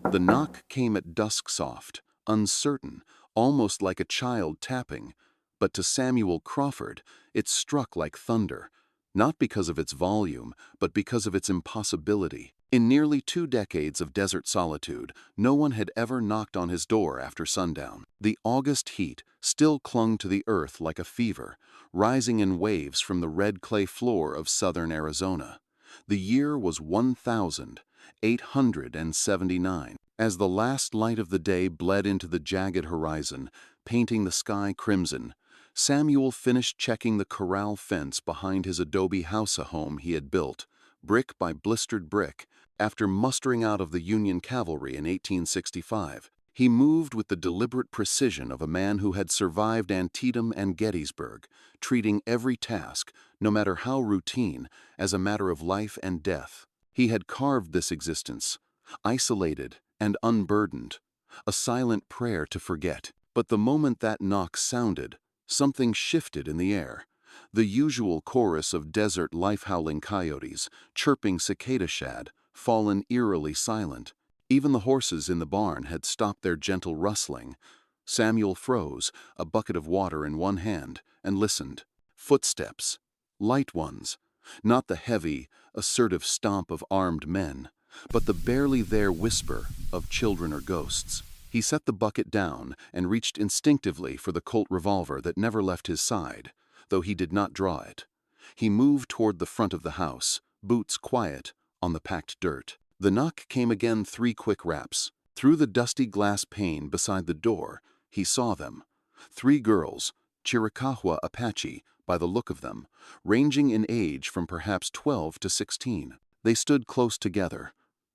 The knock came at dusk soft, uncertain, almost like a child tapping, but to Samuel Crawford it struck like thunder, not because of its volume, but because of its impossibility. In nearly 2 decades of desert solitude, no one had ever knocked on his door after sundown. The August heat still clung to the earth like a fever, rising in waves from the red clay floor of southern Arizona. The year was 1879. As the last light of the day bled into the jagged horizon, painting the sky crimson, Samuel finished checking the corral fence behind his adobe house-a-home he had built, brick by blistered brick, after mustering out of the Union cavalry in 1865. He moved with the deliberate precision of a man who had survived Antietam and Gettysburg, treating every task, no matter how routine, as a matter of life and death. He had carved this existence, isolated and unburdened, a silent prayer to forget. But the moment that knock sounded, something shifted in the air. The usual chorus of desert life-howling coyotes, chirping cicada shad, fallen eerily silent. Even the horses in the barn had stopped their gentle rustling. Samuel froze, a bucket of water in one hand, and listened. Footsteps. Light ones. Not the heavy, assertive stomp of armed men, but the barely there whisper of children or ghosts. He set the bucket down and reached instinctively for the Colt revolver that never left his side, though he did not draw it. He moved toward the front of the house, boots quiet on the packed dirt. The knock came again, 3 quick raps. Through the dusty glass pane beside the door, he saw them. 3 girls, Chiricahua Apache, by the look of them, ranging in age from perhaps 12 to 16. They stood close together,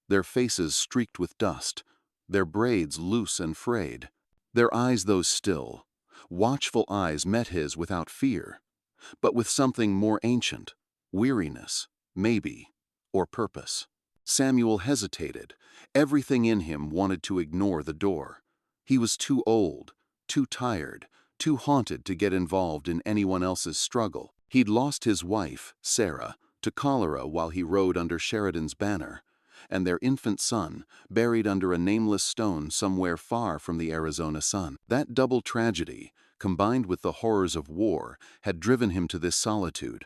their faces streaked with dust, their braids loose and frayed. Their eyes, those still, watchful eyes, met his without fear, but with something more ancient, weariness, maybe, or purpose. Samuel hesitated. Everything in him wanted to ignore the door. He was too old, too tired, too haunted to get involved in anyone else's struggle. He'd lost his wife, Sarah, to cholera while he rode under Sheridan's banner, and their infant son, buried under a nameless stone somewhere far from the Arizona sun. That double tragedy, combined with the horrors of war, had driven him to this solitude,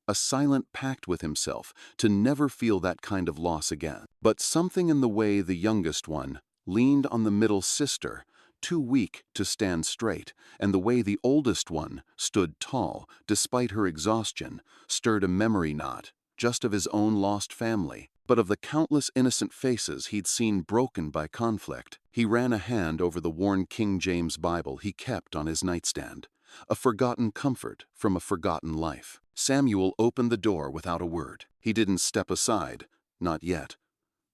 a silent pact with himself to never feel that kind of loss again. But something in the way the youngest one leaned on the middle sister, too weak to stand straight, and the way the oldest one stood tall, despite her exhaustion, stirred a memory not just of his own lost family, but of the countless innocent faces he'd seen broken by conflict. He ran a hand over the worn King James Bible he kept on his nightstand, a forgotten comfort from a forgotten life. Samuel opened the door without a word. He didn't step aside, not yet.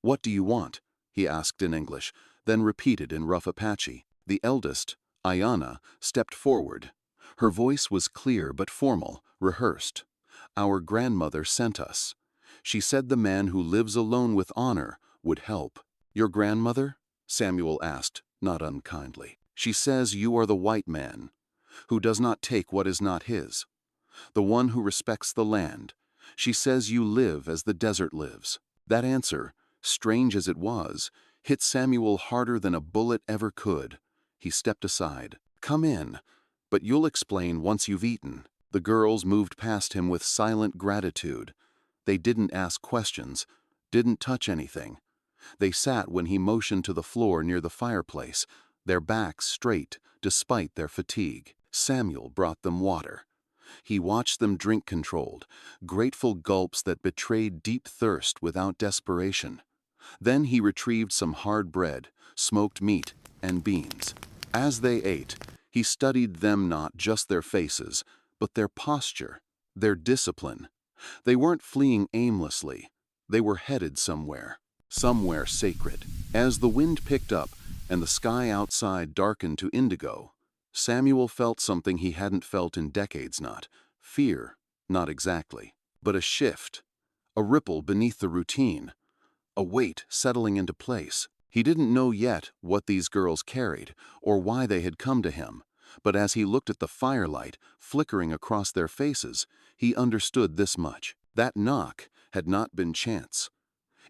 "What do you want?" he asked in English, then repeated in rough Apache. The eldest, Ayana, stepped forward. Her voice was clear but formal, rehearsed. "Our grandmother sent us. She said the man who lives alone with honor would help." "Your grandmother?" Samuel asked, not unkindly. "She says you are the white man, who does not take what is not his, the one who respects the land. She says you live as the desert lives." That answer, strange as it was, hit Samuel harder than a bullet ever could. He stepped aside. "Come in, but you'll explain once you've eaten." The girls moved past him with silent gratitude. They didn't ask questions, didn't touch anything. They sat when he motioned to the floor near the fireplace, their backs straight despite their fatigue. Samuel brought them water. He watched them drink controlled, grateful gulps that betrayed deep thirst without desperation. Then he retrieved some hard bread, smoked meat, and beans. As they ate, he studied them, not just their faces, but their posture, their discipline. They weren't fleeing aimlessly. They were headed somewhere sacred. As the wind picked up and the sky outside darkened to indigo, Samuel felt something he hadn't felt in decades. Not fear, not exactly, but a shift, a ripple beneath the routine, a weight settling into place. He didn't know yet what these girls carried or why they had come to him, but as he looked at the firelight flickering across their faces, he understood this much. That knock had not been chance.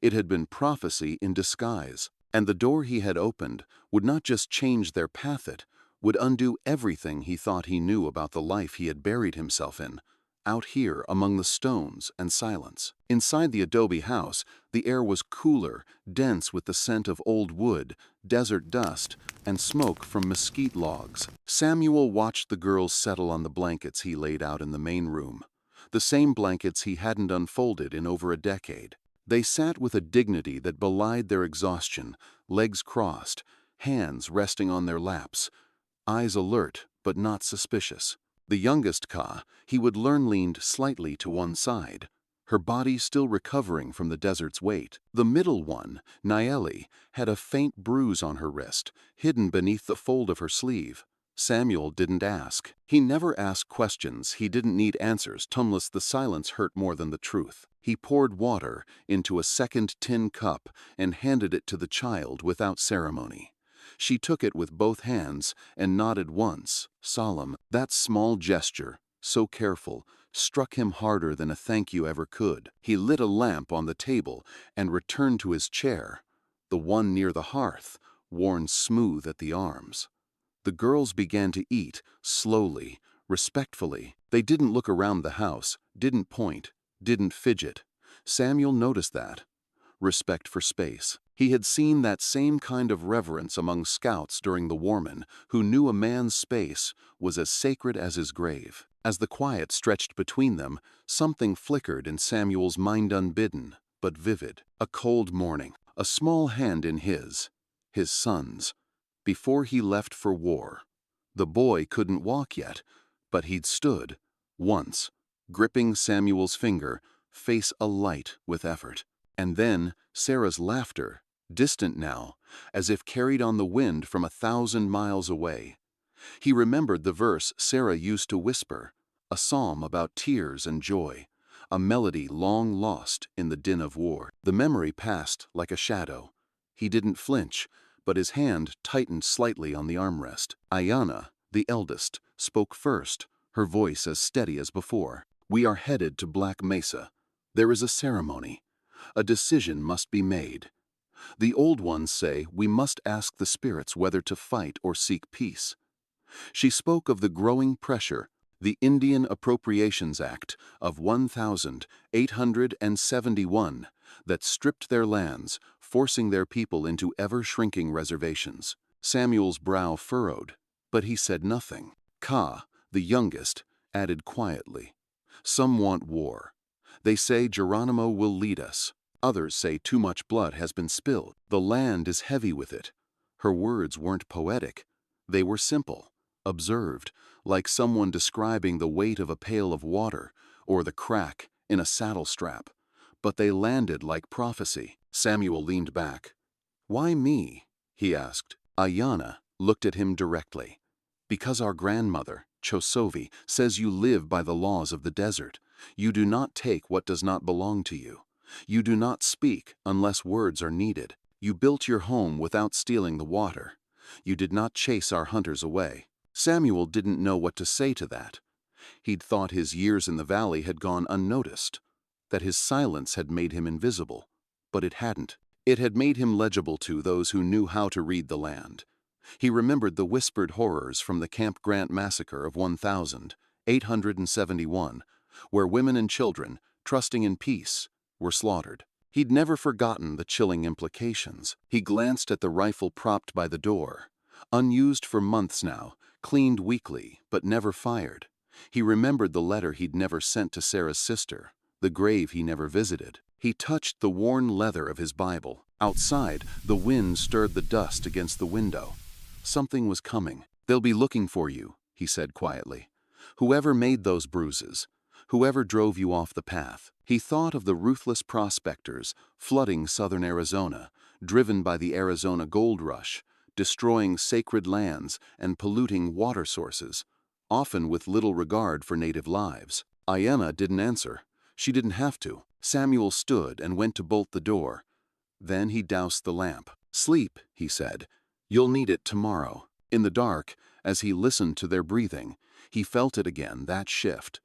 It had been prophecy in disguise. And the door he had opened would not just change their path, it would undo everything he thought he knew about the life he had buried himself in, out here among the stones and silence. Inside the adobe house, the air was cooler, dense with the scent of old wood, desert dust, and smoke from mesquite logs. Samuel watched the girls settle on the blankets he laid out in the main room, the same blankets he hadn't unfolded in over a decade. They sat with a dignity that belied their exhaustion, legs crossed, hands resting on their laps, eyes alert but not suspicious. The youngest Ka, he would learn, leaned slightly to one side, her body still recovering from the desert's weight. The middle one, Naeli, had a faint bruise on her wrist, hidden beneath the fold of her sleeve. Samuel didn't ask. He never asked questions. He didn't need answers. Tumless, the silence hurt more than the truth. He poured water into a second tin cup and handed it to the child without ceremony. She took it with both hands and nodded once, solemn. That small gesture, so careful, struck him harder than a thank you ever could. He lit a lamp on the table and returned to his chair, the one near the hearth, worn smooth at the arms. The girls began to eat, slowly, respectfully. They didn't look around the house, didn't point, didn't fidget. Samuel noticed that. Respect for space. He had seen that same kind of reverence among scouts during the Warman, who knew a man's space was as sacred as his grave. As the quiet stretched between them, something flickered in Samuel's mind, unbidden, but vivid. A cold morning, a small hand in his son's, before he left for war. The boy couldn't walk yet, but he'd stood, once, gripping Samuel's finger, face alight with effort. And then Sarah's laughter, distant now, as if carried on the wind from 1,000 miles away. He remembered the verse Sarah used to whisper, a psalm about tears and joy, a melody long lost in the din of war. The memory passed like a shadow. He didn't flinch, but his hand tightened slightly on the armrest. Ayana, the eldest, spoke first, her voice as steady as before. "We are headed to Black Mesa. There is a ceremony. A decision must be made. The old ones say we must ask the spirits whether to fight or seek peace." She spoke of the growing pressure, the Indian Appropriations Act of 1871 that stripped their lands, forcing their people into ever-shrinking reservations. Samuel's brow furrowed, but he said nothing. Ka, the youngest, added quietly, "Some want war. They say Geronimo will lead us. Others say too much blood has been spilled. The land is heavy with it." Her words weren't poetic. They were simple, observed, like someone describing the weight of a pail of water or the crack in a saddle strap. But they landed like prophecy. Samuel leaned back. "Why me?" he asked. Ayana looked at him directly. "Because our grandmother, Chosovi, says you live by the laws of the desert. You do not take what does not belong to you. You do not speak unless words are needed. You built your home without stealing the water. You did not chase our hunters away." Samuel didn't know what to say to that. He'd thought his years in the valley had gone unnoticed, that his silence had made him invisible, but it hadn't. It had made him legible to those who knew how to read the land. He remembered the whispered horrors from the Camp Grant massacre of 1871, where women and children, trusting in peace, were slaughtered. He'd never forgotten the chilling implications. He glanced at the rifle propped by the door, unused for months now, cleaned weekly, but never fired. He remembered the letter he'd never sent to Sarah's sister, the grave he never visited. He touched the worn leather of his Bible. Outside, the wind stirred the dust against the window. Something was coming. "They'll be looking for you," he said quietly. "Whoever made those bruises, whoever drove you off the path." He thought of the ruthless prospectors flooding southern Arizona, driven by the Arizona gold rush, destroying sacred lands and polluting water sources, often with little regard for native lives. Ayana didn't answer. She didn't have to. Samuel stood and went to bolt the door. Then he doused the lamp. "Sleep," he said. "You'll need it tomorrow." In the dark, as he listened to their breathing, he felt it again, that shift.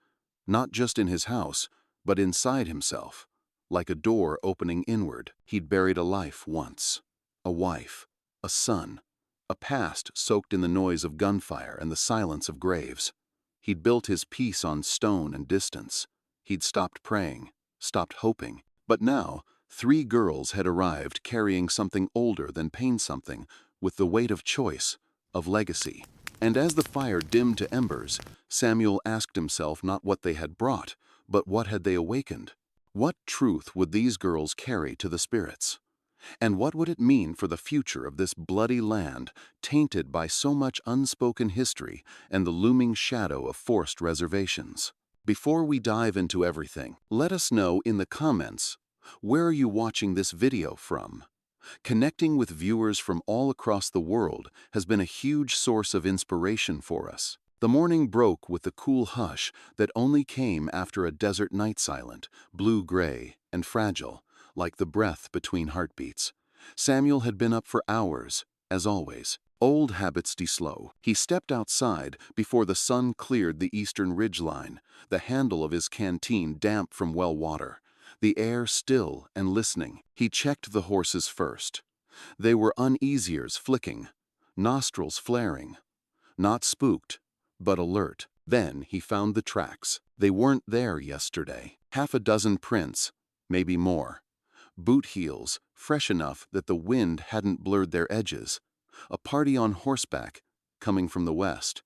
Not just in his house, but inside himself, like a door opening inward. He'd buried a life once. a wife, a son, a past soaked in the noise of gunfire and the silence of graves. He'd built his peace on stone and distance. He'd stopped praying, stopped hoping. But now, 3 girls had arrived carrying something older than pain, something with the weight of choice, of legacy. And as the fire dimmed to embers, Samuel asked himself not what they had brought, but what had they awakened? What truth would these girls carry to the spirits? And what would it mean for the future of this bloody land, tainted by so much unspoken history and the looming shadow of forced reservations? Before we dive into everything, let us know in the comments, where are you watching this video from? Connecting with viewers from all across the world has been a huge source of inspiration for us. The morning broke with the cool hush that only came after a desert night, silent, blue-gray, and fragile, like the breath between heartbeats. Samuel had been up for hours, as always. Old habits slow. He stepped outside before the sun cleared the eastern ridgeline, the handle of his canteen damp from well water, the air still and listening. He checked the horses first. They were uneasy ears flicking, nostrils flaring, not spooked, but alert. Then he found the tracks. They weren't there yesterday. 6 prints, maybe more. Boot heels, fresh enough that the wind hadn't blurred their edges. A party on horseback, coming from the west.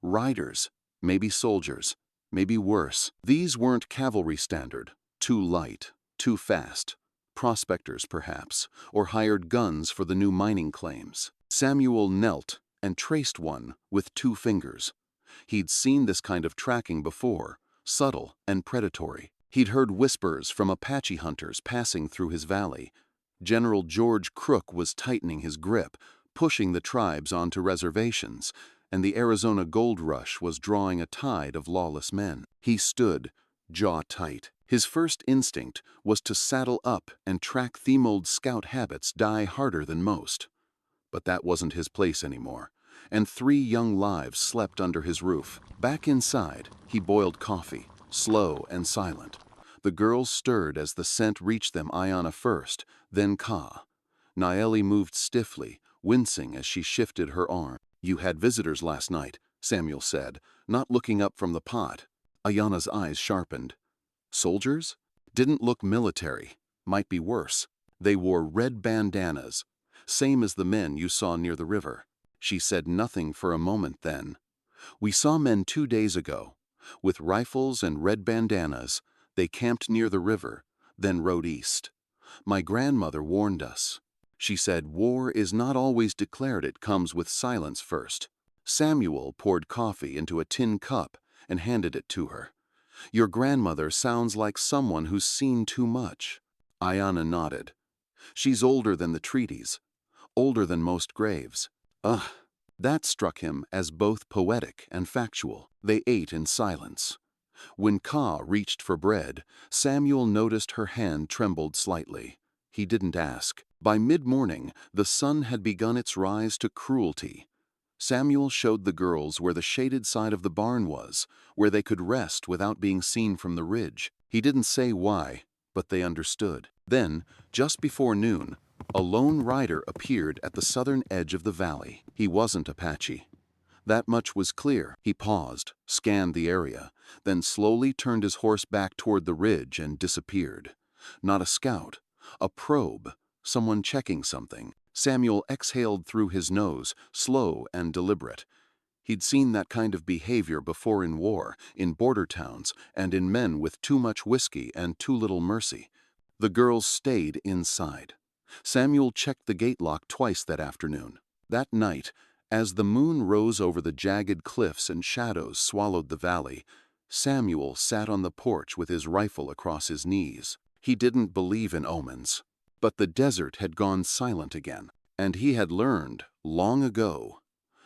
Riders, maybe soldiers, maybe worse. These weren't cavalry standard, too light, too fast. Prospectors, perhaps, or hired guns for the new mining claims. Samuel knelt and traced one with 2 fingers. He'd seen this kind of tracking before, subtle and predatory. He'd heard whispers from Apache hunters passing through his valley. General George Crook was tightening his grip, pushing the tribes onto reservations, and the Arizona gold rush was drawing a tide of lawless men. He stood, jaw tight. His first instinct was to saddle up and track Themold's scout habits die harder than most. But that wasn't his place anymore, and 3 young lives slept under his roof. Back inside, he boiled coffee, slow and silent. The girls stirred as the scent reached them, Ayanna first, then Ka. Naeli moved stiffly, wincing as she shifted her arm. "You had visitors last night," Samuel said, not looking up from the pot. Ayanna's eyes sharpened. "Soldiers? Didn't look military. Might be worse. They wore red bandanas, same as the men you saw near the river." She said nothing for a moment then. "We saw men 2 days ago. With rifles and red bandanas, they camped near the river, then rode east. My grandmother warned us. She said war is not always declared, it comes with silence first." Samuel poured coffee into a tin cup and handed it to her. "Your grandmother sounds like someone who's seen too much." Ayanna nodded. "She's older than the treaties, older than most graves." Ugh. That struck him as both poetic and factual. They ate in silence. When Ka reached for bread, Samuel noticed her hand trembled slightly. He didn't ask. By mid-morning, the sun had begun its rise to cruelty. Samuel showed the girls where the shaded side of the barn was, where they could rest without being seen from the ridge. He didn't say why, but they understood. Then, just before noon, a lone rider appeared at the southern edge of the valley. He wasn't Apache. That much was clear. He paused, scanned the area, then slowly turned his horse back toward the ridge and disappeared. Not a scout, a probe, someone checking something. Samuel exhaled through his nose, slow and deliberate. He'd seen that kind of behavior before in war, in border towns, and in men with too much whiskey and too little mercy. The girls stayed inside. Samuel checked the gate lock twice that afternoon. That night, as the moon rose over the jagged cliffs and shadows swallowed the valley, Samuel sat on the porch with his rifle across his knees. He didn't believe in omens. But the desert had gone silent again, and he had learned, long ago,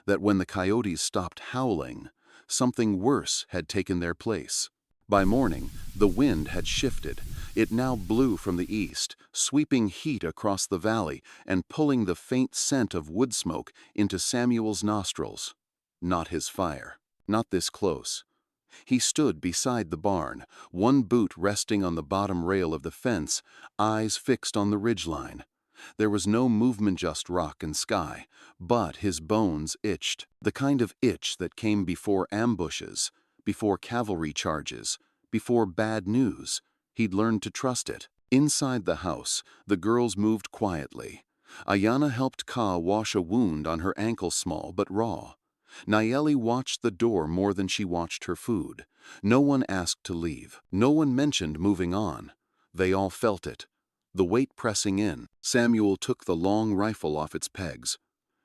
that when the coyotes stopped howling, something worse had taken their place. By morning, the wind had shifted. It now blew from the east, sweeping heat across the valley and pulling the faint scent of wood smoke into Samuel's nostrils. Not his fire. Not this close. He stood beside the barn, one boot resting on the bottom rail of the fence, eyes fixed on the ridgeline. There was no movement, just rock and sky, but his bones itched, the kind of itch that came before ambushes, before cavalry charges, before bad news. He'd learned to trust it. Inside the house, the girls moved quietly. Ayana helped Ka wash a wound on her ankle, small but raw. Nayeli watched the door more than she watched her food. No one asked to leave. No one mentioned moving on. They all felt it. The weight pressing in. Samuel took the long rifle off its pegs.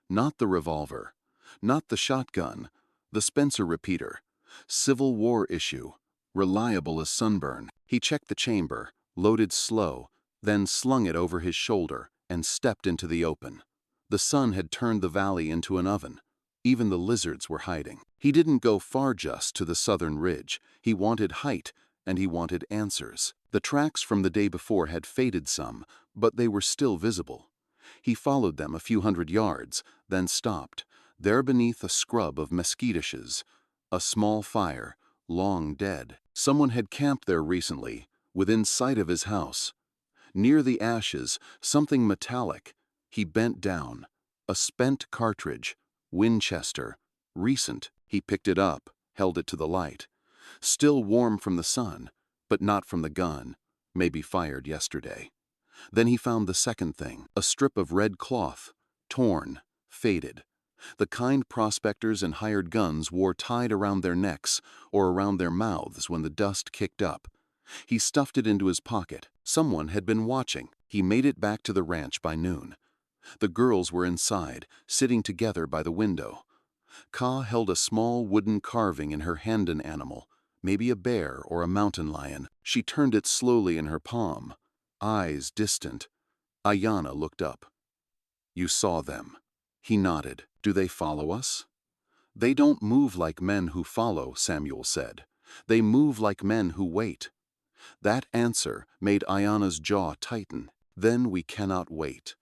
Not the revolver. Not the shotgun. The Spencer repeater. Civil War issue. Reliable as sunburn. He checked the chamber, loaded slow, then slung it over his shoulder and stepped into the open. The sun had turned the valley into an oven. Even the lizards were hiding. He didn't go far, just to the southern ridge. He wanted height, and he wanted answers. The tracks from the day before had faded some, but they were still visible. He followed them a few hundred yards, then stopped, there beneath a scrub of mesquiteshes. A small fire, long dead. Someone had camped there recently, within sight of his house. Near the ashes, something metallic. He bent down. A spent cartridge. Winchester. Recent. He picked it up, held it to the light. Still warm from the sun, but not from the gun. Maybe fired yesterday. Then he found the second thing, a strip of red cloth, torn, faded. The kind prospectors and hired guns wore tied around their necks or around their mouths when the dust kicked up. He stuffed it into his pocket. Someone had been watching. He made it back to the ranch by noon. The girls were inside, sitting together by the window. Ka held a small wooden carving in her hand, an animal, maybe a bear or a mountain lion. She turned it slowly in her palm, eyes distant. Ayana looked up. "You saw them." He nodded. "Do they follow us?" "They don't move like men who follow," Samuel said. "They move like men who wait." That answer made Ayana's jaw tighten. "Then we cannot wait."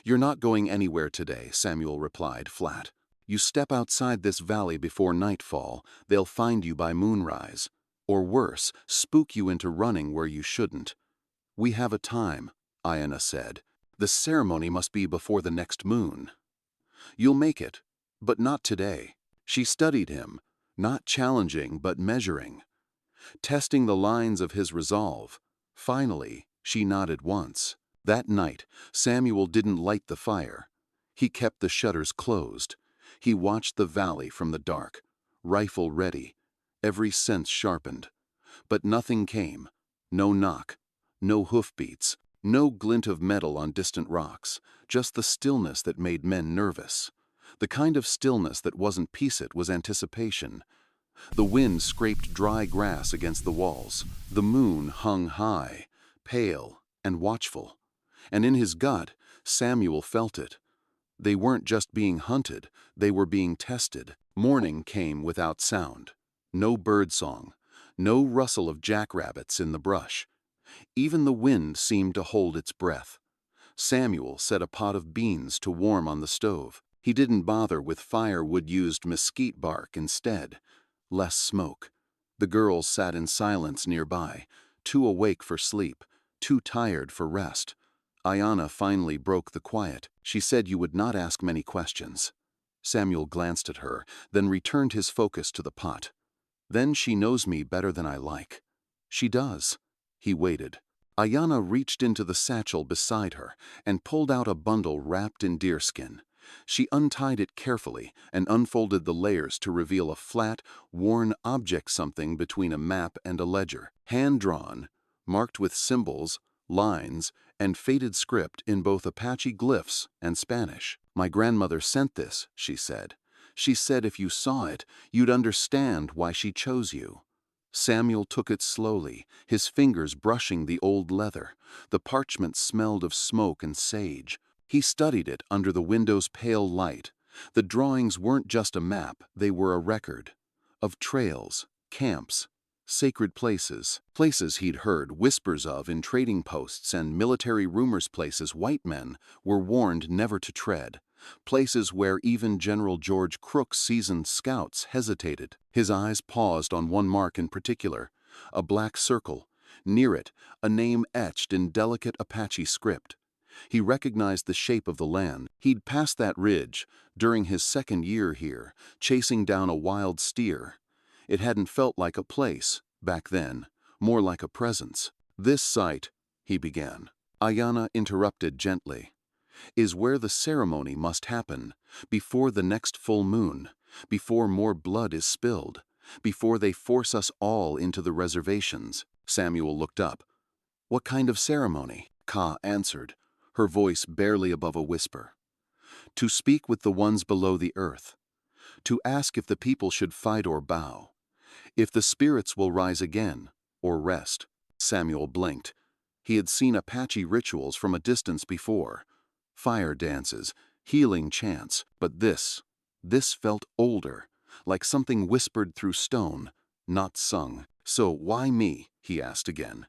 "You're not going anywhere today," Samuel replied, flat. "You step outside this valley before nightfall, they'll find you by moonrise. Or worse, spook you into running where you shouldn't." "We have a time," Ayana said. "The ceremony must be before the next moon." "You'll make it, but not today." She studied him, not challenging but measuring, testing the lines of his resolve. Finally, she nodded once. That night, Samuel didn't light the fire. He kept the shutters closed. He watched the valley from the dark, rifle ready, every sense sharpened. But nothing came. No knock, no hoofbeats, no glint of metal on distant rocks, just the stillness that made men nervous. The kind of stillness that wasn't peace, it was anticipation. The wind scraped dry grass against the walls. The moon hung high, pale and watchful. And in his gut, Samuel felt it. They weren't just being hunted, they were being tested. Morning came without sound. No birdsong, no rustle of jackrabbits in the brush. Even the wind seemed to hold its breath. Samuel set a pot of beans to warm on the stove. He didn't bother with firewood, used mesquite bark instead. Less smoke. The girls sat in silence nearby, too awake for sleep, too tired for rest. Ayana finally broke the quiet. She said, "You would not ask many questions." Samuel glanced at her, then returned his focus to the pot. "Then she knows me better than I like." "She does." He waited. Ayana reached into the satchel beside her and pulled out a bundle wrapped in deerskin. She untied it carefully and unfolded the layers to reveal a flat, worn object, something between a map and a ledger. Hand-drawn, marked with symbols, lines, and faded script in both Apache glyphs and Spanish. "My grandmother sent this," she said. "She said if you saw it, you'd understand why she chose you." Samuel took it slowly, his fingers brushing the old leather. The parchment smelled of smoke and sage. He studied it under the window's pale light. The drawings weren't just a map, they were a record. Of trails, camps, sacred places. Places he'd heard whispers of in trading posts and military rumors, places white men were warned never to tread. Places where even General George Crook's seasoned scouts hesitated. His eyes paused on one mark in particular, a black circle. Near it, a name etched in delicate Apache script. He recognized the shape of the land. He'd passed that ridge during his second year here, chasing down a wild steer. It hadn't felt like a place back then, more like a presence. "This site," he began. Ayana interrupted gently, "is where the ceremony must happen, before the next full moon, before more blood is spilled, before they force us all into the reservations." Samuel looked up. "What kind of ceremony?" Ka answered, her voice barely above a whisper. "To speak with the ones below the earth, to ask if the people should fight or bow, if the spirits will rise again or rest." Samuel blinked. He had seen Apache rituals from a distance before, fire dances, healing chants, but this felt older, like something whispered through stone, not sung. "So why me?" he asked again.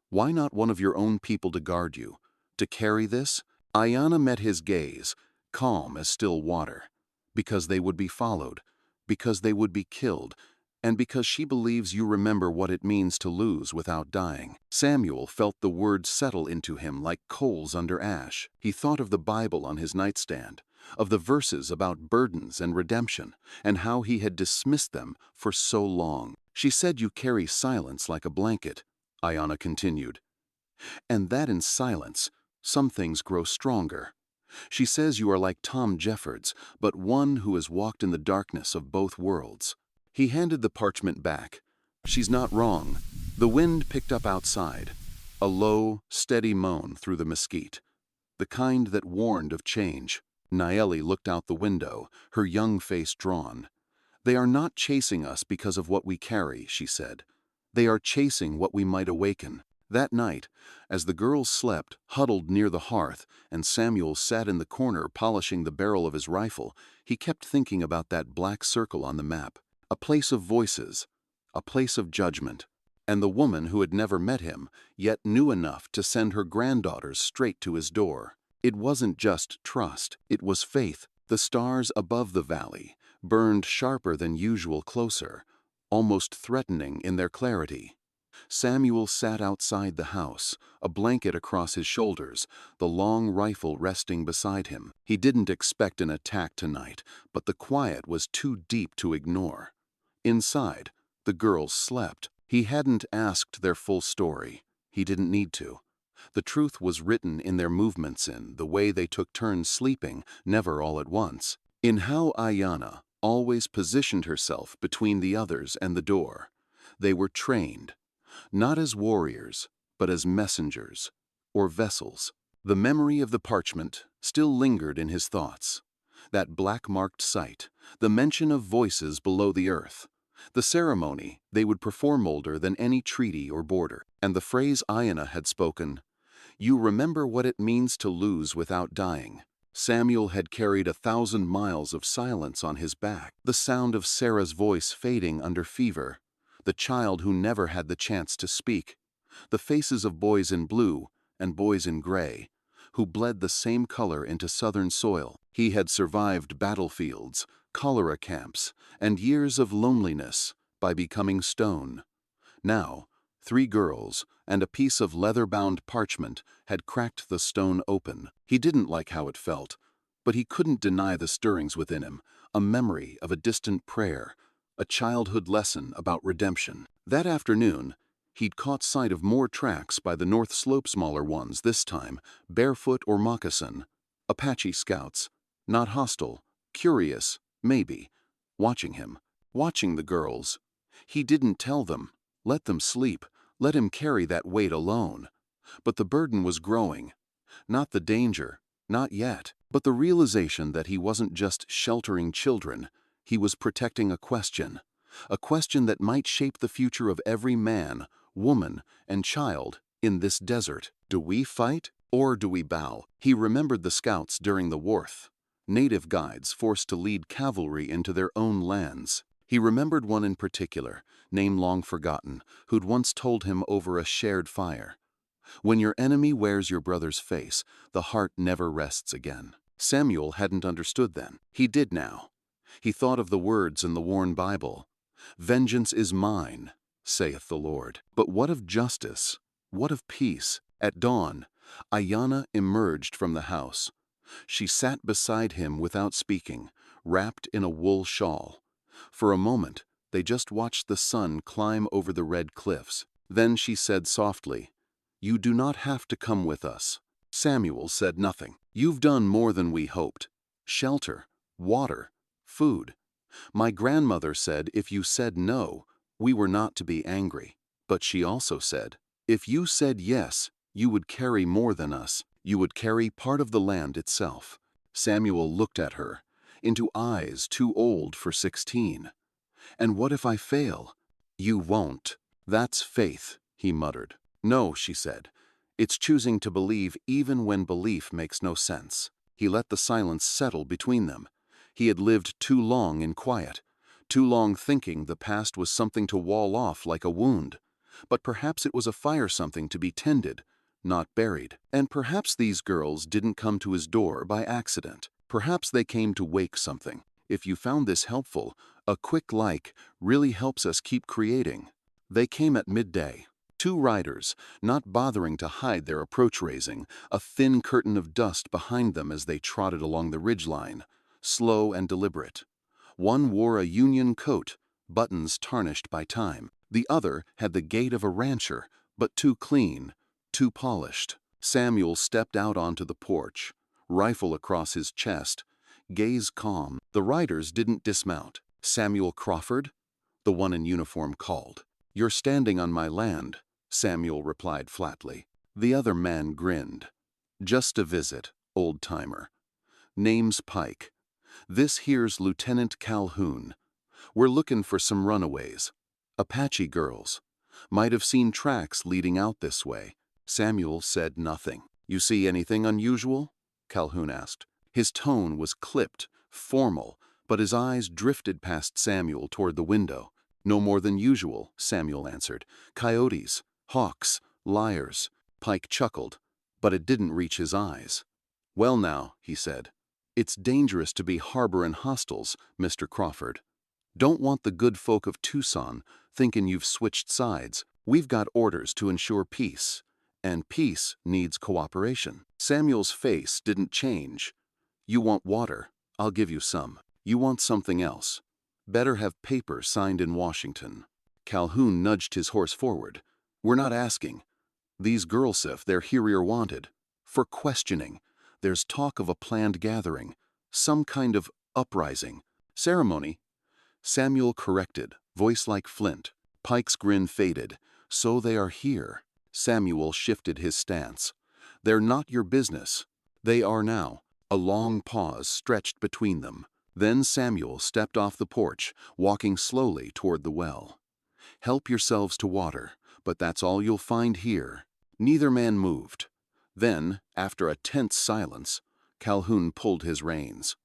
"Why not one of your own people to guard you, to carry this?" Ayana met his gaze, calm as still water. "Because they would be followed, because they would be killed, and because she believes you remember what it means to lose without dying." Samuel felt the words settle into him like coals under ash. He thought of the Bible on his nightstand, of the verses about burdens and redemption, and how he had dismissed them for so long. "She said you carry silence like a blanket," Ayana continued, "and that in silence, some things grow stronger. She says you are like Tom Jeffords, but one who has walked in the darkness of both worlds." He handed the parchment back. "She's not wrong." The wind picked up outside, a low, steady moan through the mesquite, the kind that warned of change. Naeli looked out the window, her young face drawn. "They are not chasing us because of what we carry," she said. "They are chasing what we might awaken." That night, as the girls slept, huddled near the hearth, and Samuel sat in the corner polishing the barrel of his rifle, he kept thinking about that black circle on the map. A place of voices, a place of judgment, and the woman who had never met him, yet knew enough to send her granddaughters straight to his door. It wasn't just trust, it was faith. The stars above the valley burned sharper than usual, closer, almost threatening in their clarity. Samuel sat outside the house, a blanket across his shoulders, the long rifle resting beside him. He didn't expect an attack tonight, but the quiet was too deep to ignore. Inside, the girls slept. He hadn't asked their full story. He didn't need to. The truth was written in their movements, in the way they took turns sleeping, never all at once, in how Ayana always positioned herself between the others and the door. They were trained, not as warriors, but as messengers, or vessels. The memory of the parchment still lingered in his thoughts. That black-marked site, the mention of voices below the earth, the ceremony they would perform older than any treaty or border, and the phrase Ayana had spoken, "You remember what it means to lose without dying." Samuel had carried 1,000 miles of silence on his back, the sound of Sarah's voice fading under fever, the child who never had the chance to speak, the faces of boys in blue and boys in gray, who bled the same color into southern soil. He had survived battlefields, cholera camps, and years of loneliness by becoming stone. Now, 3 girls and a piece of leather-bound parchment had cracked the stone open. He didn't like how it felt, but he couldn't deny the stirrings within him, a memory of a distant prayer, a childhood lesson about redemption. That afternoon, he'd caught sight of more tracks by the north slope, smaller ones this time, barefoot or moccasin. Apache scouts, not hostile, curious, maybe, watching him, watching the girls. He didn't tell them, let them sleep, let him carry that weight alone. But the burden was growing. Not the danger, not yet, but the realization that he wasn't just sheltering children, he was protecting a question that might shape the future of every man, woman, and child in this desert. Do we fight or do we bow? He remembered the scouts during the Warth, native guides forced to lead cavalry into their own lands. He remembered one in particular, name long forgotten, who'd once told him over a shared fire, "When your enemy wears your brother's face, the heart never rests again." Samuel hadn't understood then. He did now. He thought of the words in the worn Bible, "Vengeance is mine, saith the Lord." But what of justice? What of peace? At dawn, Ayanna emerged from the house. She sat beside him without speaking, wrapped in a wool shawl. For a moment, they just watched the sun climb over the red cliffs. Then she said softly, "You do not have to come with us." Samuel said nothing. "You've done more than we hoped. Shelter, water, food. My grandmother said if you said no, we were not to be angry. But she also said, if you said yes, you would carry more than us. You would carry part of the land itself." Samuel looked at her, into eyes too old for 16. "And what if I fail?" "You won't. That's faith," he muttered. "No," she said. "It's choosing to believe even when belief makes no sense." He let the silence settle between them. He had lived too long in quiet, too long thinking the past was something to wall off like a wound. But perhaps it was a fire, something to be tended, not buried. And perhaps these girls didn't come to his door by accident. Perhaps they came to wake something. If you found this helpful, a quick like really helps us keep creating. They came at midday. Two riders, not bothering to hide their approach, raising a thin curtain of dust behind them as they trotted along the ridgeline, slow and deliberate. One wore a union coat, buttons tarnished by time. The other had the gait of a rancher, but too clean, too polished. Samuel stepped out onto the porch, rifle across his chest, gaze calm. The riders didn't dismount. "Samuel Crawford?" the one in uniform called. "You're standing on my land," Samuel replied flatly. The other man grinned. "Just a visit, old-timer. Name's Pike. This here's Lieutenant Calhoun. We're looking for some runaways. Apache girls. Might have seen tracks leading out this way." Samuel said nothing. "You see anything unusual?" Calhoun asked. His tone was clipped, formal, but his eyes drifted past Samuel toward the window. "No more than usual," Samuel answered. "Coyotes, hawks, liars." Pike chuckled, but it didn't reach his eyes. "Well now," he said, "it's dangerous to be harboring hostiles, Mr. Crawford. Don't want the good folk of Tucson thinking you've switched sides. We've got orders to ensure peace, and peace needs cooperation." Samuel's face didn't change. "You want water? I'll give you some. You want something else? Better have paper signed in Washington." Calhoun nudged his horse forward. "We're not asking. These girls, if they're here, are wanted. For questioning. There's talk of a planned gathering. Some kind of uprising. Ceremony." Samuel corrected, voice like flint. Pike's grin faded. "So they are here." Samuel shifted his stance. "They're not your business." "They are now." A long pause stretched between them. Then Samuel stepped off the porch, walking slowly toward the well. "Help yourselves to water, but that's all you'll find here." Neither man moved. Then, after a tense silence, Calhoun pulled his reins.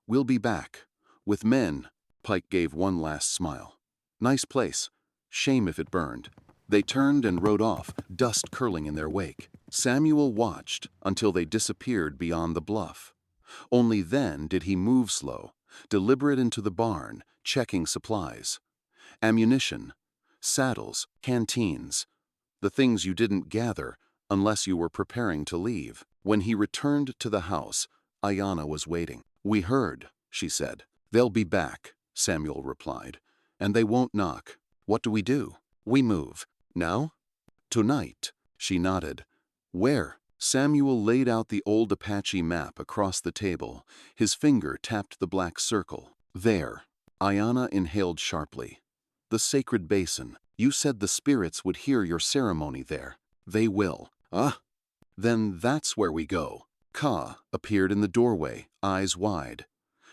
"We'll be back. With men." Pike gave one last smile. "Nice place. Shame if it burned." They turned and rode off, dust curling in their wake. Samuel watched until they disappeared beyond the bluff. Only then did he move slow, deliberate, into the barn, checking supplies. Ammunition, saddles, canteens, the things you didn't gather unless you were preparing to leave. When he returned to the house, Ayanna was waiting. "We heard," she said. "They'll be back," Samuel replied. "And they won't knock. What do we do?" "We move." "Now?" "Tonight." She nodded. "Where?" Samuel laid out the old Apache map across the table. His finger tapped the black circle. "There." Ayanna inhaled sharply. "The sacred basin. You said the spirits would hear your ceremony there." "They will." "Ah! Then that's where we go." Ka appeared in the doorway, eyes wide.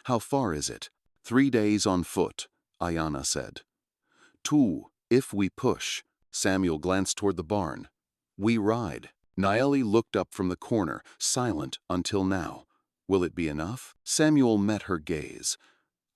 "How far is it?" 3 days on foot," Ayanna said. "2, if we push." Samuel glanced toward the barn. "We ride." Naeli looked up from the corner, silent until now. "Will it be enough?" Samuel met her gaze.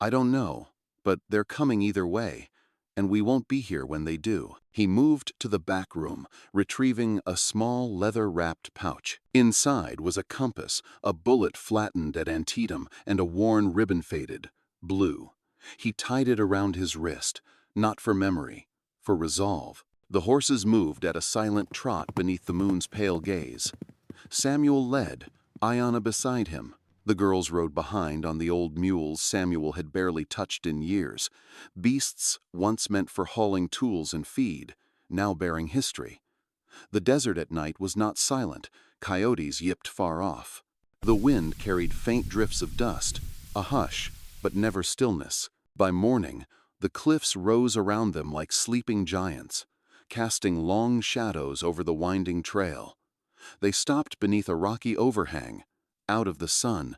"I don't know, but they're coming either way, and we won't be here when they do." He moved to the back room, retrieving a small leather-wrapped pouch. Inside was a compass, a bullet flattened at Antietam, and a worn ribbon faded blue. He tied it around his wrist, not for memory, for resolve. The horses moved at a silent trot beneath the moon's pale gaze. Samuel led, Ayanna beside him. The girls rode behind on the old mules Samuel had barely touched in years, beasts once meant for hauling tools and feed, now bearing history. The desert at night was not silent. Coyotes yipped far off. The wind carried faint drifts of dust, a hush, but never stillness. By morning, the cliffs rose around them like sleeping giants, casting long shadows over the winding trail. They stopped beneath a rocky overhang. Out of the sun,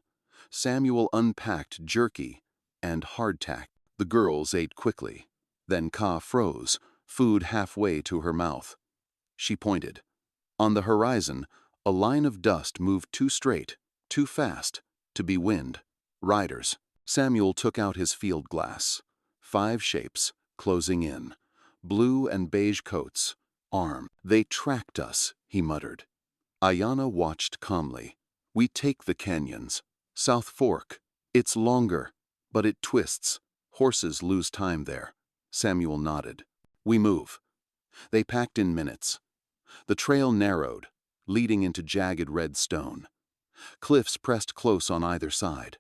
Samuel unpacked jerky and hardtack. The girls ate quickly. Then Ka froze, food halfway to her mouth. She pointed. On the horizon, a line of dust moved too straight, too fast, to be wind. Riders. Samuel took out his field glass. 5 shapes, closing in. Blue and beige coats, armed. They tracked us, he muttered. Ayanna watched calmly. We take the canyons. South Fork. It's longer, but it twists. Horses lose time there. Samuel nodded. We move. They packed in minutes. The trail narrowed, leading into jagged red stone. Cliffs pressed close on either side.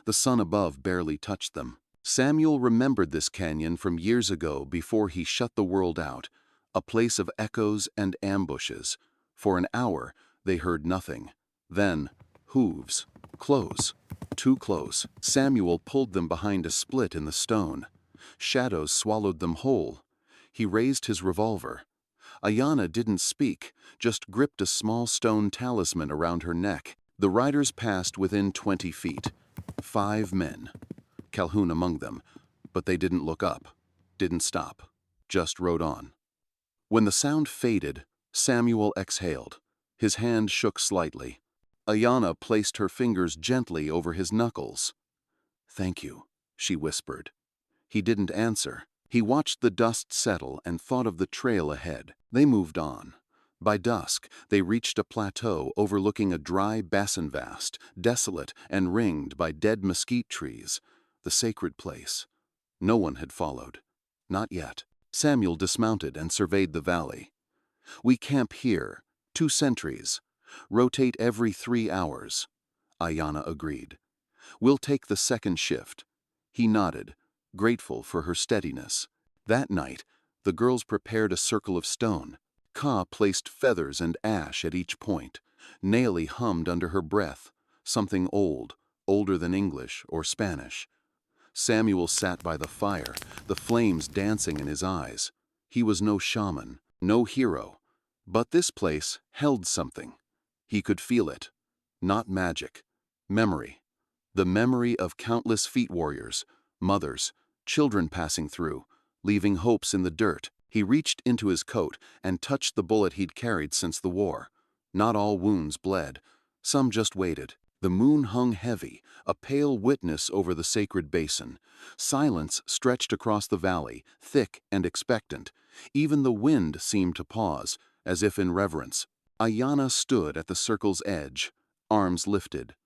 The sun above barely touched them. Samuel remembered this canyon from years ago before he shut the world out, a place of echoes and ambushes. For an hour, they heard nothing. Then, hooves. Close. Too close. Samuel pulled them behind a split in the stone. Shadows swallowed them whole. He raised his revolver. Ayanna didn't speak, just gripped a small stone talisman around her neck. The riders passed within 20 feet. 5 men. Calhoun among them, but they didn't look up, didn't stop, just rode on. When the sound faded, Samuel exhaled. His hand shook slightly. Ayanna placed her fingers gently over his knuckles. "Thank you," she whispered. He didn't answer. He watched the dust settle and thought of the trail ahead. They moved on. By dusk, they reached a plateau overlooking a dry basin vast, desolate and ringed by dead mesquite trees. The sacred place. No one had followed. Not yet. Samuel dismounted and surveyed the valley. We camp here, 2 sentries. Rotate every 3 hours. Ayanna agreed. We'll take the second shift. He nodded, grateful for her steadiness. That night, the girls prepared a circle of stone. Ka placed feathers and ash at each point. Naily hummed under her breath, something old, older than English or Spanish. Samuel sat by the fire, the flames dancing in his eyes. He was no shaman, no hero, but this place held something. He could feel it. Not magic. Memory. The memory of countless feet warriors, mothers, children passing through, leaving hopes in the dirt. He reached into his coat and touched the bullet he'd carried since the war. Not all wounds bled. Some just waited. The moon hung heavy, a pale witness over the sacred basin. Silence stretched across the valley, thick and expectant. Even the wind seemed to pause, as if in reverence. Ayanna stood at the circle's edge, arms lifted.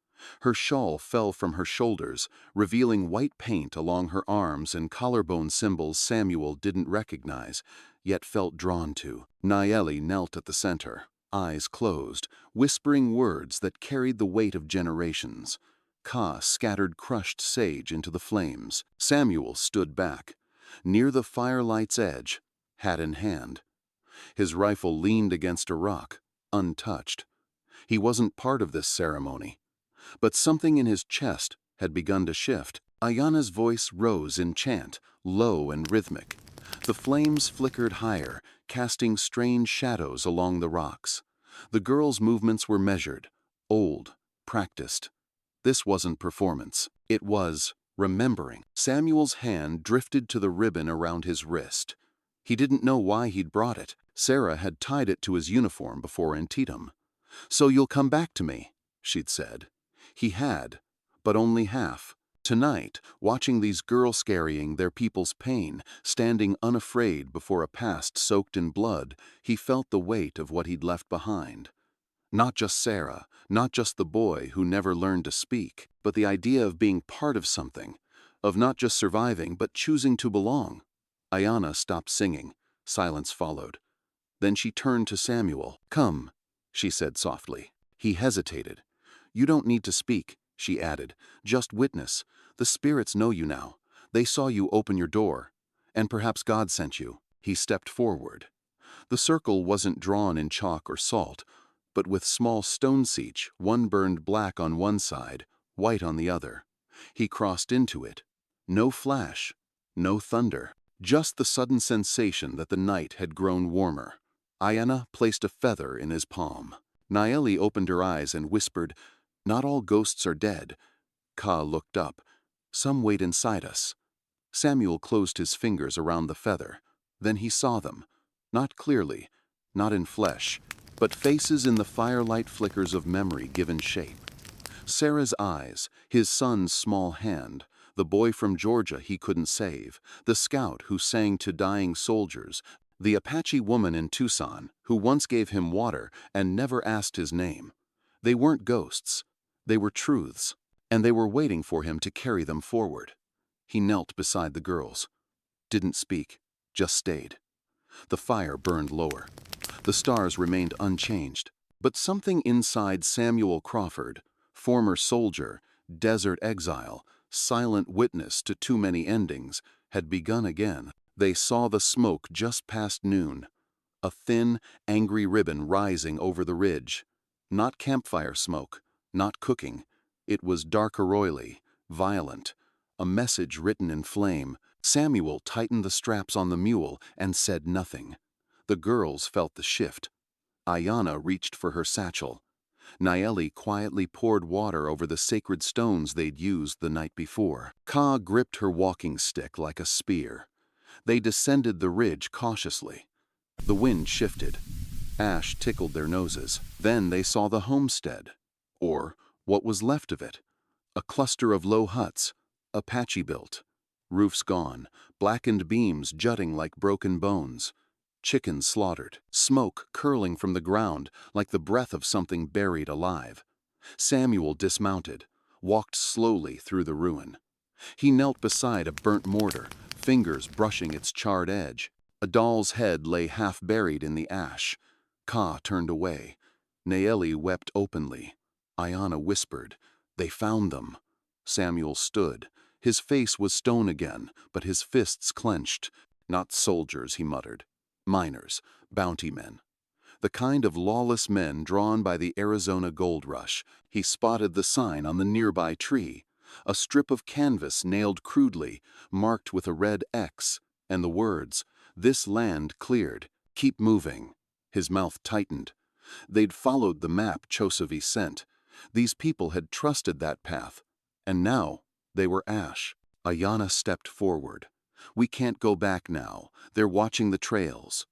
Her shawl fell from her shoulders, revealing white paint along her arms and collarbone symbols Samuel didn't recognize, yet felt drawn to. Naily knelt at the center, eyes closed, whispering words that carried the weight of generations. Ka scattered crushed sage into the flames. Samuel stood back, near the firelight's edge, hat in hand. His rifle leaned against a rock, untouched. He wasn't part of this ceremony. But something in his chest had begun to shift. Ayanna's voice rose in chant, low and rhythmic. The flames flickered higher, casting strange shadows along the rocks. The girls' movements were measured, old, practiced. This wasn't performance. It was remembering. Samuel's hand drifted to the ribbon around his wrist. He didn't know why he'd brought it. Sarah had tied it to his uniform before Antietam. "So you'll come back to me," she'd said. He had, but only half. Tonight, watching these girls carrying their people's pain, standing unafraid before a past soaked in blood, he felt the weight of what he'd left behind. Not just Sarah, not just the boy who never learned to speak, but the idea of being part of something, of not just surviving but choosing to belong. Ayanna stopped singing. Silence followed. Then she turned to Samuel. "Come," she said softly. He hesitated. "You don't need to speak," she added. "Just witness. The spirits know you now. They saw you open your door. And perhaps God sent you." He stepped forward. The circle wasn't drawn in chalk or salt, but with small stones each, one burned black on one side, white on the other. He crossed into it. No flash, no thunder, just the sudden sensation that the night had grown warmer. Ayanna placed a feather in his palm. Naeli opened her eyes and whispered, "Not all ghosts are dead." Ka looked up. "Some wait inside us." Samuel closed his fingers around the feather. Then he saw them. Not clearly, not in flesh, but faces in the firelight flickers of memory given shape. Sarah's eyes, his son's small hand, the boy from Georgia he couldn't save, the scout who sang to dying soldiers, the Apache woman in Tucson who once gave him water and never asked his name. They weren't ghosts. They were truths, and they were waiting for him to carry them forward. He knelt beside the girls. Didn't speak, just stayed. The fire burned lower. The stars remained unchanged. But something inside Samuel Crawford, former soldier, desert exile, silent witness to too many endings, had begun again. They saw the smoke just past noon. A thin, angry ribbon rising over the ridge. Not campfire smoke, not cooking. It was darker oily, violent. A message written in flame. Samuel tightened the straps on the mule and said nothing. The girls felt the shift. Ayanna reached for her satchel. Naeli quietly poured water over the sacred stones they'd used the night before. Ka gripped her walking stick like a spear. They descended the ridge cautiously. The wind shifted. Ash tickled their noses. Then they saw the homestead, or what was left of it. A cluster of low huts, Apache built. Roofs gone, blackened beams jutting like broken bones. Chickens slaughtered, smoke curling from the ground like the breath of something buried alive. Samuel dismounted, walked slowly through the ruin. He knelt beside a burnt mortar, fingers brushing its charred edge. A doll's head lay half buried in the ash. Ka turned away. Naeli wept openly. Ayanna whispered, "They found them." Samuel stood. His face was stone again, but his fists clenched. "Not soldiers," he muttered. "Miners, bounty men. The kind of lawless men drawn by the Arizona gold rush." He spotted the sign on the nearby tree, a strip of canvas nailed crudely, marked with a red X, and the words, "This land cleared. Keep moving." His mouth tightened. They'd followed the map Chosavi sent. These people had trusted that path, and now they were ash. Ayanna stepped forward. "We can't go back now. They're watching the trails."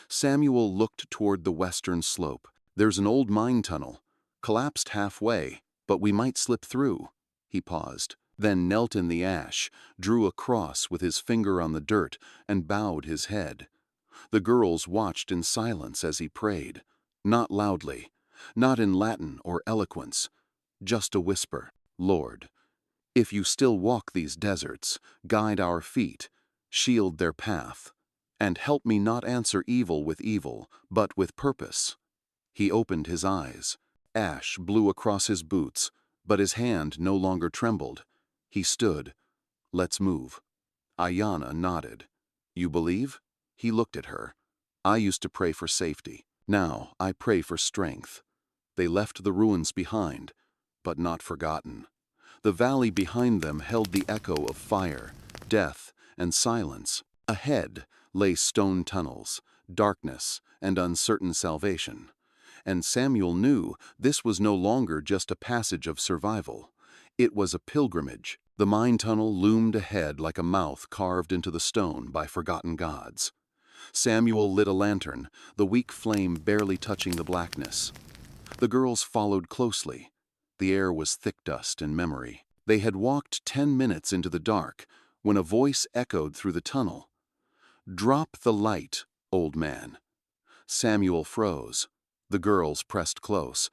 Samuel looked toward the western slope. "There's an old mine tunnel. Collapsed halfway, but we might slip through." He paused, then knelt in the ash, drew a cross with his finger on the dirt, and bowed his head. The girls watched in silence as he prayed. Not loudly, not in Latin or eloquence, just a whisper. "Lord, if you still walk these deserts, guide our feet, shield their path, and help me not answer evil with evil, but with purpose." He opened his eyes. Ash blew across his boots, but his hand no longer trembled. He stood. "Let's move." Ayanna nodded. "You believe?" He looked at her. "I used to pray for safety. Now I pray for strength." They left the ruins behind, but not forgotten. The valley behind them held the echo of fire, death, and silence. Ahead lay stone tunnels, darkness, and uncertain salvation. And Samuel knew this was no longer just a passage of survival. It was a pilgrimage. The mine tunnel loomed ahead like a mouth carved into the stone by forgotten gods. Samuel lit a lantern, the weak flame barely touching the blackness. The girls followed closely. The air was thick dust and memory. They had walked 10 minutes into the dark when a voice echoed through the tunnel. "Drop the light, old man." Samuel froze. The girls pressed close.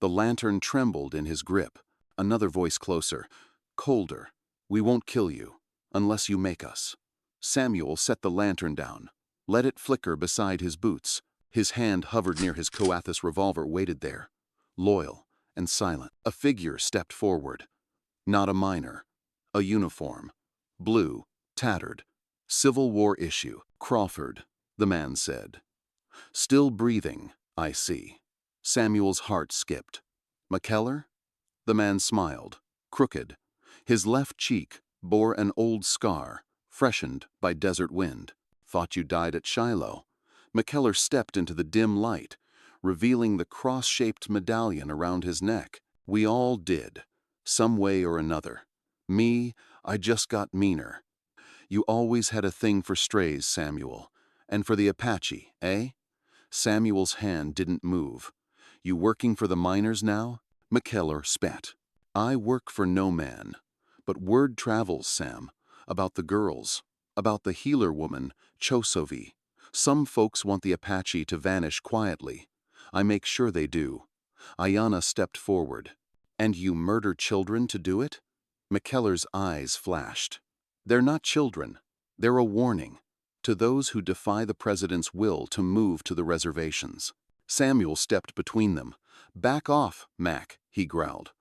The lantern trembled in his grip. Another voice closer, colder. "We won't kill you, unless you make us." Samuel set the lantern down, let it flicker beside his boots. His hand hovered near his Coathus revolver, waited there. loyal and silent. A figure stepped forward. Not a miner. A uniform. Blue, tattered. Civil War issue. Crawford, the man said. Still breathing, I see. Samuel's heart skipped. McKellar? The man smiled, crooked. His left cheek bore an old scar, freshened by desert wind. Thought you died at Shiloh. McKellar stepped into the dim light, revealing the cross-shaped medallion around his neck. We all did, some way or another. Me, I just got meaner. You always had a thing for strays, Samuel. And for the Apache, eh? Samuel's hand didn't move. You working for the miners now? McKellar spat. I work for no man. But word travels, Sam, about the girls, about the healer woman, Chosovi. Some folks want the Apache to vanish quietly. I make sure they do. Ayanna stepped forward. And you murder children to do it? McKellar's eyes flashed. They're not children. They're a warning to those who defy the president's will to move to the reservations. Samuel stepped between them. Back off, Mac, he growled.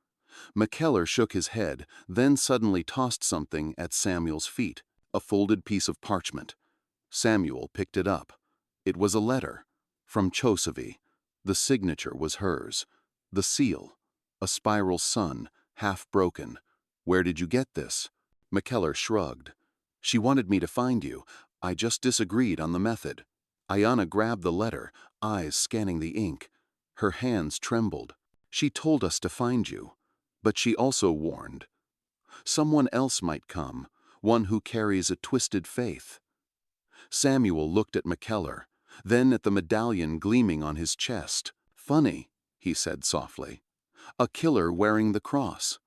McKellar shook his head, then suddenly tossed something at Samuel's feet, a folded piece of parchment. Samuel picked it up. It was a letter from Chosovi. The signature was hers. The seal, a spiral sun, half broken. Where did you get this? McKellar shrugged. She wanted me to find you. I just disagreed on the method. Ayanna grabbed the letter, eyes scanning the ink. Her hands trembled. She told us to find you. But she also warned. Someone else might come, one who carries a twisted faith. Samuel looked at McKellar, then at the medallion gleaming on his chest. Funny, he said softly. A killer wearing the cross.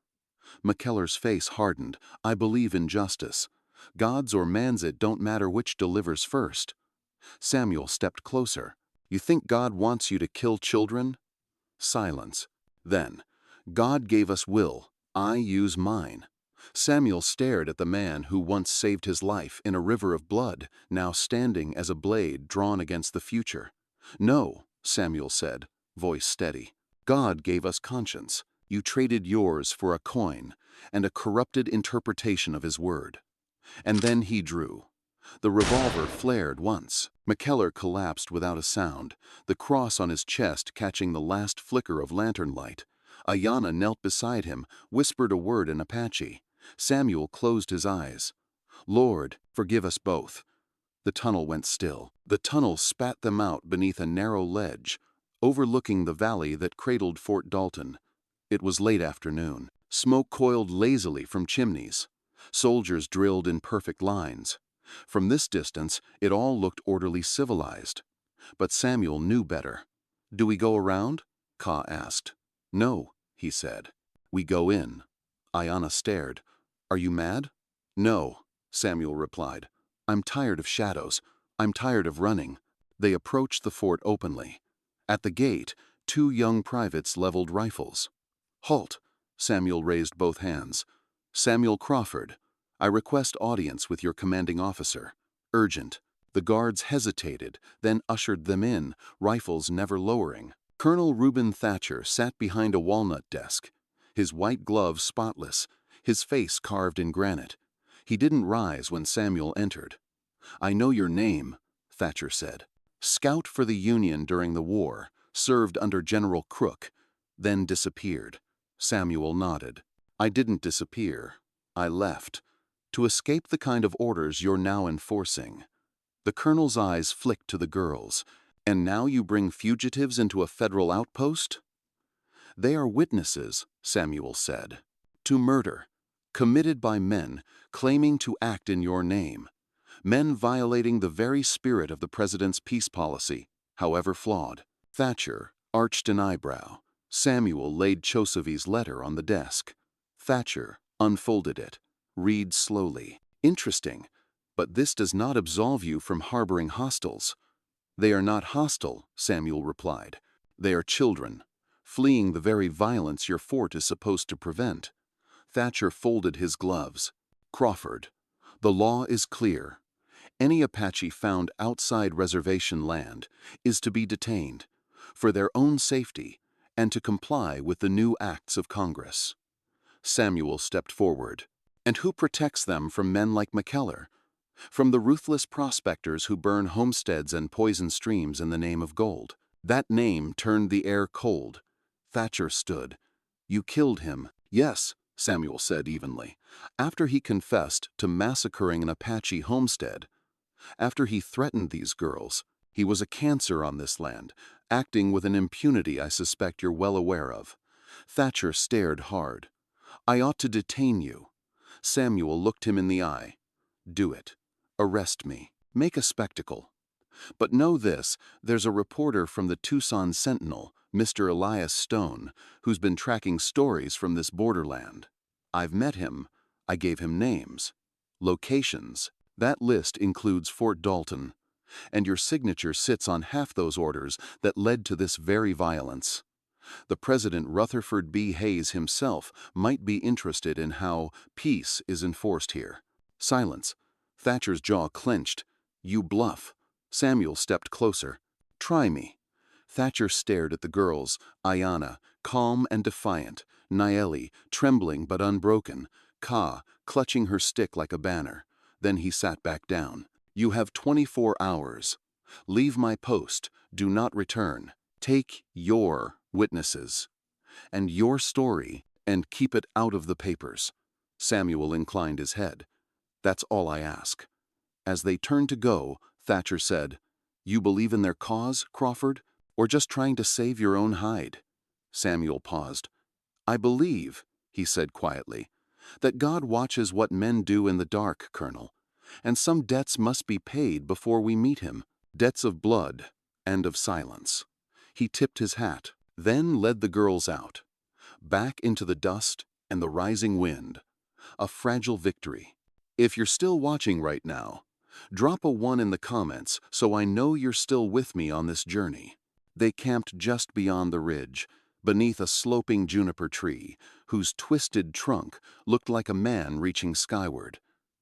McKellar's face hardened. I believe in justice. God's or man's, it don't matter which delivers first. Samuel stepped closer. You think God wants you to kill children? Silence. Then, God gave us will. I use mine. Samuel stared at the man who once saved his life in a river of blood, now standing as a blade drawn against the future. No, Samuel said, voice steady. God gave us conscience. You traded yours for a coin and a corrupted interpretation of his word. And then he drew. The revolver flared once. McKellar collapsed without a sound, the cross on his chest catching the last flicker of lantern light. Ayanna knelt beside him, whispered a word in Apache. Samuel closed his eyes. Lord, forgive us both. The tunnel went still. The tunnel spat them out beneath a narrow ledge, overlooking the valley that cradled Fort Dalton. It was late afternoon. Smoke coiled lazily from chimneys. Soldiers drilled in perfect lines. From this distance, it all looked orderly, civilized. But Samuel knew better. Do we go around? Ka asked. No, he said. We go in. Ayanna stared. Are you mad? No, Samuel replied. I'm tired of shadows. I'm tired of running. They approached the fort openly. At the gate, 2 young privates leveled rifles. Halt! Samuel raised both hands. Samuel Crawford, I request audience with your commanding officer. Urgent. The guards hesitated, then ushered them in, rifles never lowering. Colonel Reuben Thatcher sat behind a walnut desk, his white gloves spotless, his face carved in granite. He didn't rise when Samuel entered. I know your name, Thatcher said. Scout for the Union during the war, served under General Crook, then disappeared. Samuel nodded. I didn't disappear. I left. To escape the kind of orders you're now enforcing. The colonel's eyes flicked to the girls. And now you bring fugitives into a federal outpost? They are witnesses, Samuel said, to murder, committed by men claiming to act in your name. Men violating the very spirit of the president's peace policy, however flawed. Thatcher arched an eyebrow. Samuel laid Chosovi's letter on the desk. Thatcher unfolded it. Read slowly. Interesting, but this does not absolve you from harboring hostiles. They are not hostile, Samuel replied. They are children, fleeing the very violence your fort is supposed to prevent. Thatcher folded his gloves. Crawford, the law is clear. Any Apache found outside reservation land is to be detained, for their own safety and to comply with the new acts of Congress. Samuel stepped forward. And who protects them from men like McKellar? From the ruthless prospectors who burn homesteads and poison streams in the name of gold. That name turned the air cold. Thatcher stood. You killed him. Yes, Samuel said evenly. After he confessed to massacring an Apache homestead. After he threatened these girls. He was a cancer on this land, acting with an impunity I suspect you're well aware of. Thatcher stared hard. I ought to detain you. Samuel looked him in the eye. Do it. Arrest me. Make a spectacle. But know this, there's a reporter from the Tucson Sentinel, Mr. Elias Stone, who's been tracking stories from this borderland. I've met him. I gave him names. Locations. That list includes Fort Dalton. And your signature sits on half those orders that led to this very violence. The President Rutherford B. Hayes himself might be interested in how peace is enforced here. Silence. Thatcher's jaw clenched. You bluff. Samuel stepped closer. Try me. Thatcher stared at the girls, Ayanna, calm and defiant, Nayeli, trembling but unbroken, Ka, clutching her stick like a banner. Then he sat back down. You have 24 hours. Leave my post. Do not return. Take your witnesses and your story and keep it out of the papers. Samuel inclined his head. That's all I ask. As they turned to go, Thatcher said, You believe in their cause, Crawford, or just trying to save your own hide? Samuel paused. I believe, he said quietly, that God watches what men do in the dark, Colonel, and some debts must be paid before we meet him, debts of blood and of silence. He tipped his hat, then led the girls out, back into the dust and the rising wind. A fragile victory. If you're still watching right now, drop a 1 in the comments so I know you're still with me on this journey. They camped just beyond the ridge, beneath a sloping juniper tree, whose twisted trunk looked like a man reaching skyward.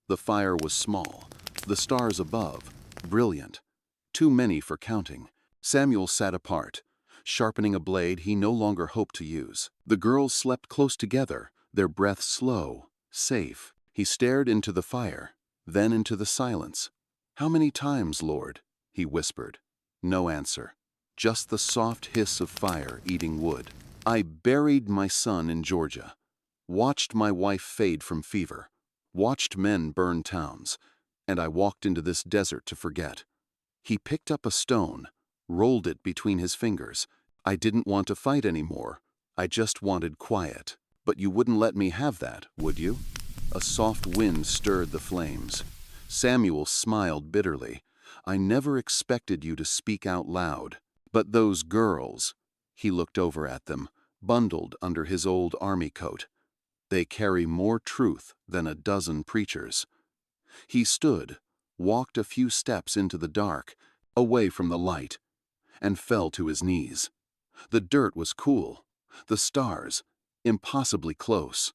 The fire was small, the stars above, brilliant. Too many for counting. Samuel sat apart, sharpening a blade he no longer hoped to use. The girls slept close together, their breath slow, safe. He stared into the fire, then into the silence. How many times, Lord? He whispered. No answer. Just the soft hiss of fire eating wood. I buried my son in Georgia, watched my wife fade from fever, watched men burn towns, and I walked into this desert to forget. He picked up a stone, rolled it between his fingers. I didn't want to fight anymore. I just wanted quiet. But you wouldn't let me have that, would you? A soft wind stirred the flames. Samuel smiled bitterly. I never expected you to speak out loud. But those girls, he looked over at them, bundled under his old army coat. They carry more truth than a dozen preachers. He stood, walked a few steps into the dark, away from the light, and fell to his knees. The dirt was cool, the stars, impossibly close.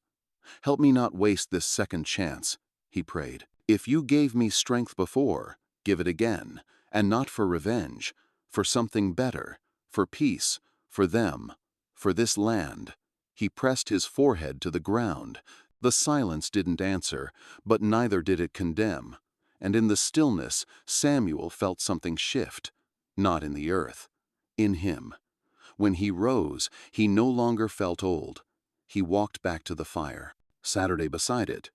Help me not waste this second chance, he prayed. If you gave me strength before, give it again, and not for revenge, for something better, for peace, for them, for this land. He pressed his forehead to the ground. The silence didn't answer, but neither did it condemn. And in the stillness, Samuel felt something shift, not in the earth, in him. When he rose, he no longer felt old. He walked back to the fire, Saturday beside it,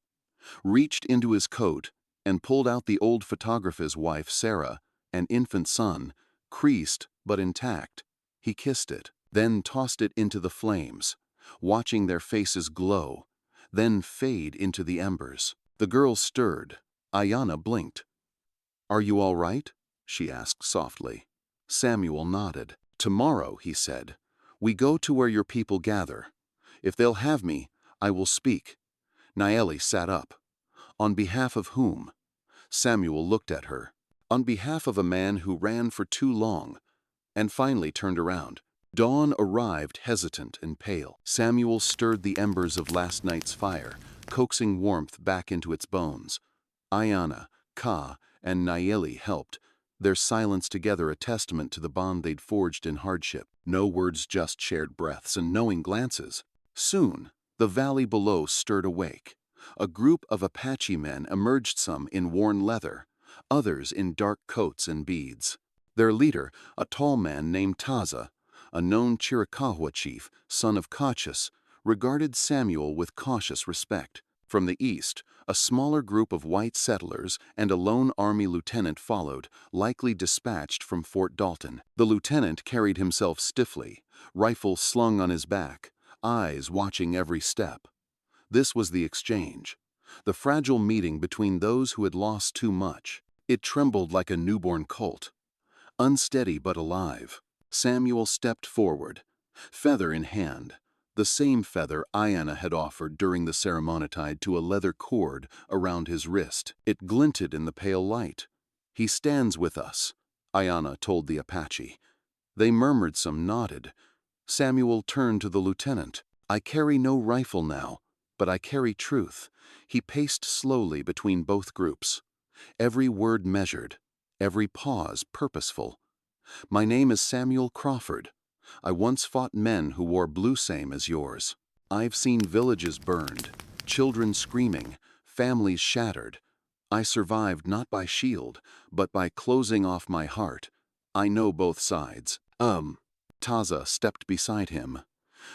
reached into his coat and pulled out the old photographer's wife, Sarah, and infant son, creased but intact. He kissed it, then tossed it into the flames, watching their faces glow, then fade into the embers. The girls stirred. Ayanna blinked. Are you all right? She asked softly. Samuel nodded. Tomorrow, he said, we go to where your people gather. If they'll have me, I will speak. Nayeli sat up. On behalf of whom? Samuel looked at her. On behalf of a man who ran for too long, and finally turned around. Dawn arrived hesitant and pale. Samuel stirred the embers of last night's fire, coaxing warmth back into its bones. Ayanna, Ka, and Nayeli helped. their silence together a testament to the bond they'd forged in hardship. No words, just shared breaths and knowing glances. Soon, the valley below stirred awake. A group of Apache men emerged, some in worn leather, others in dark coats and beads. Their leader, a tall man named Taza, a known Chiricahua chief, son of Cachus, regarded Samuel with cautious respect. From the east, a smaller group of white settlers and a lone army lieutenant followed, likely dispatched from Fort Dalton. The lieutenant carried himself stiffly, rifle slung on his back, eyes watching every step. This was the exchange, the fragile meeting between those who had lost too much. It trembled like a newborn colt, unsteady but alive. Samuel stepped forward, feather in hand, the same feather Ayanna had offered during the ceremony, tied to a leather cord around his wrist. It glinted in the pale light. "He stands with us," Ayanna told the Apache. They murmured, some nodded. Samuel turned to the lieutenant. "I carry no rifle now, but I carry truth." He paced slowly between both groups, every word measured, every pause purposeful. "My name is Samuel Crawford. I once fought men who wore blue, same as yours. I've seen villages burned, children screaming, families shattered. I survived not by shield, but by closing off my heart. I know both sides." Taza stepped beside him.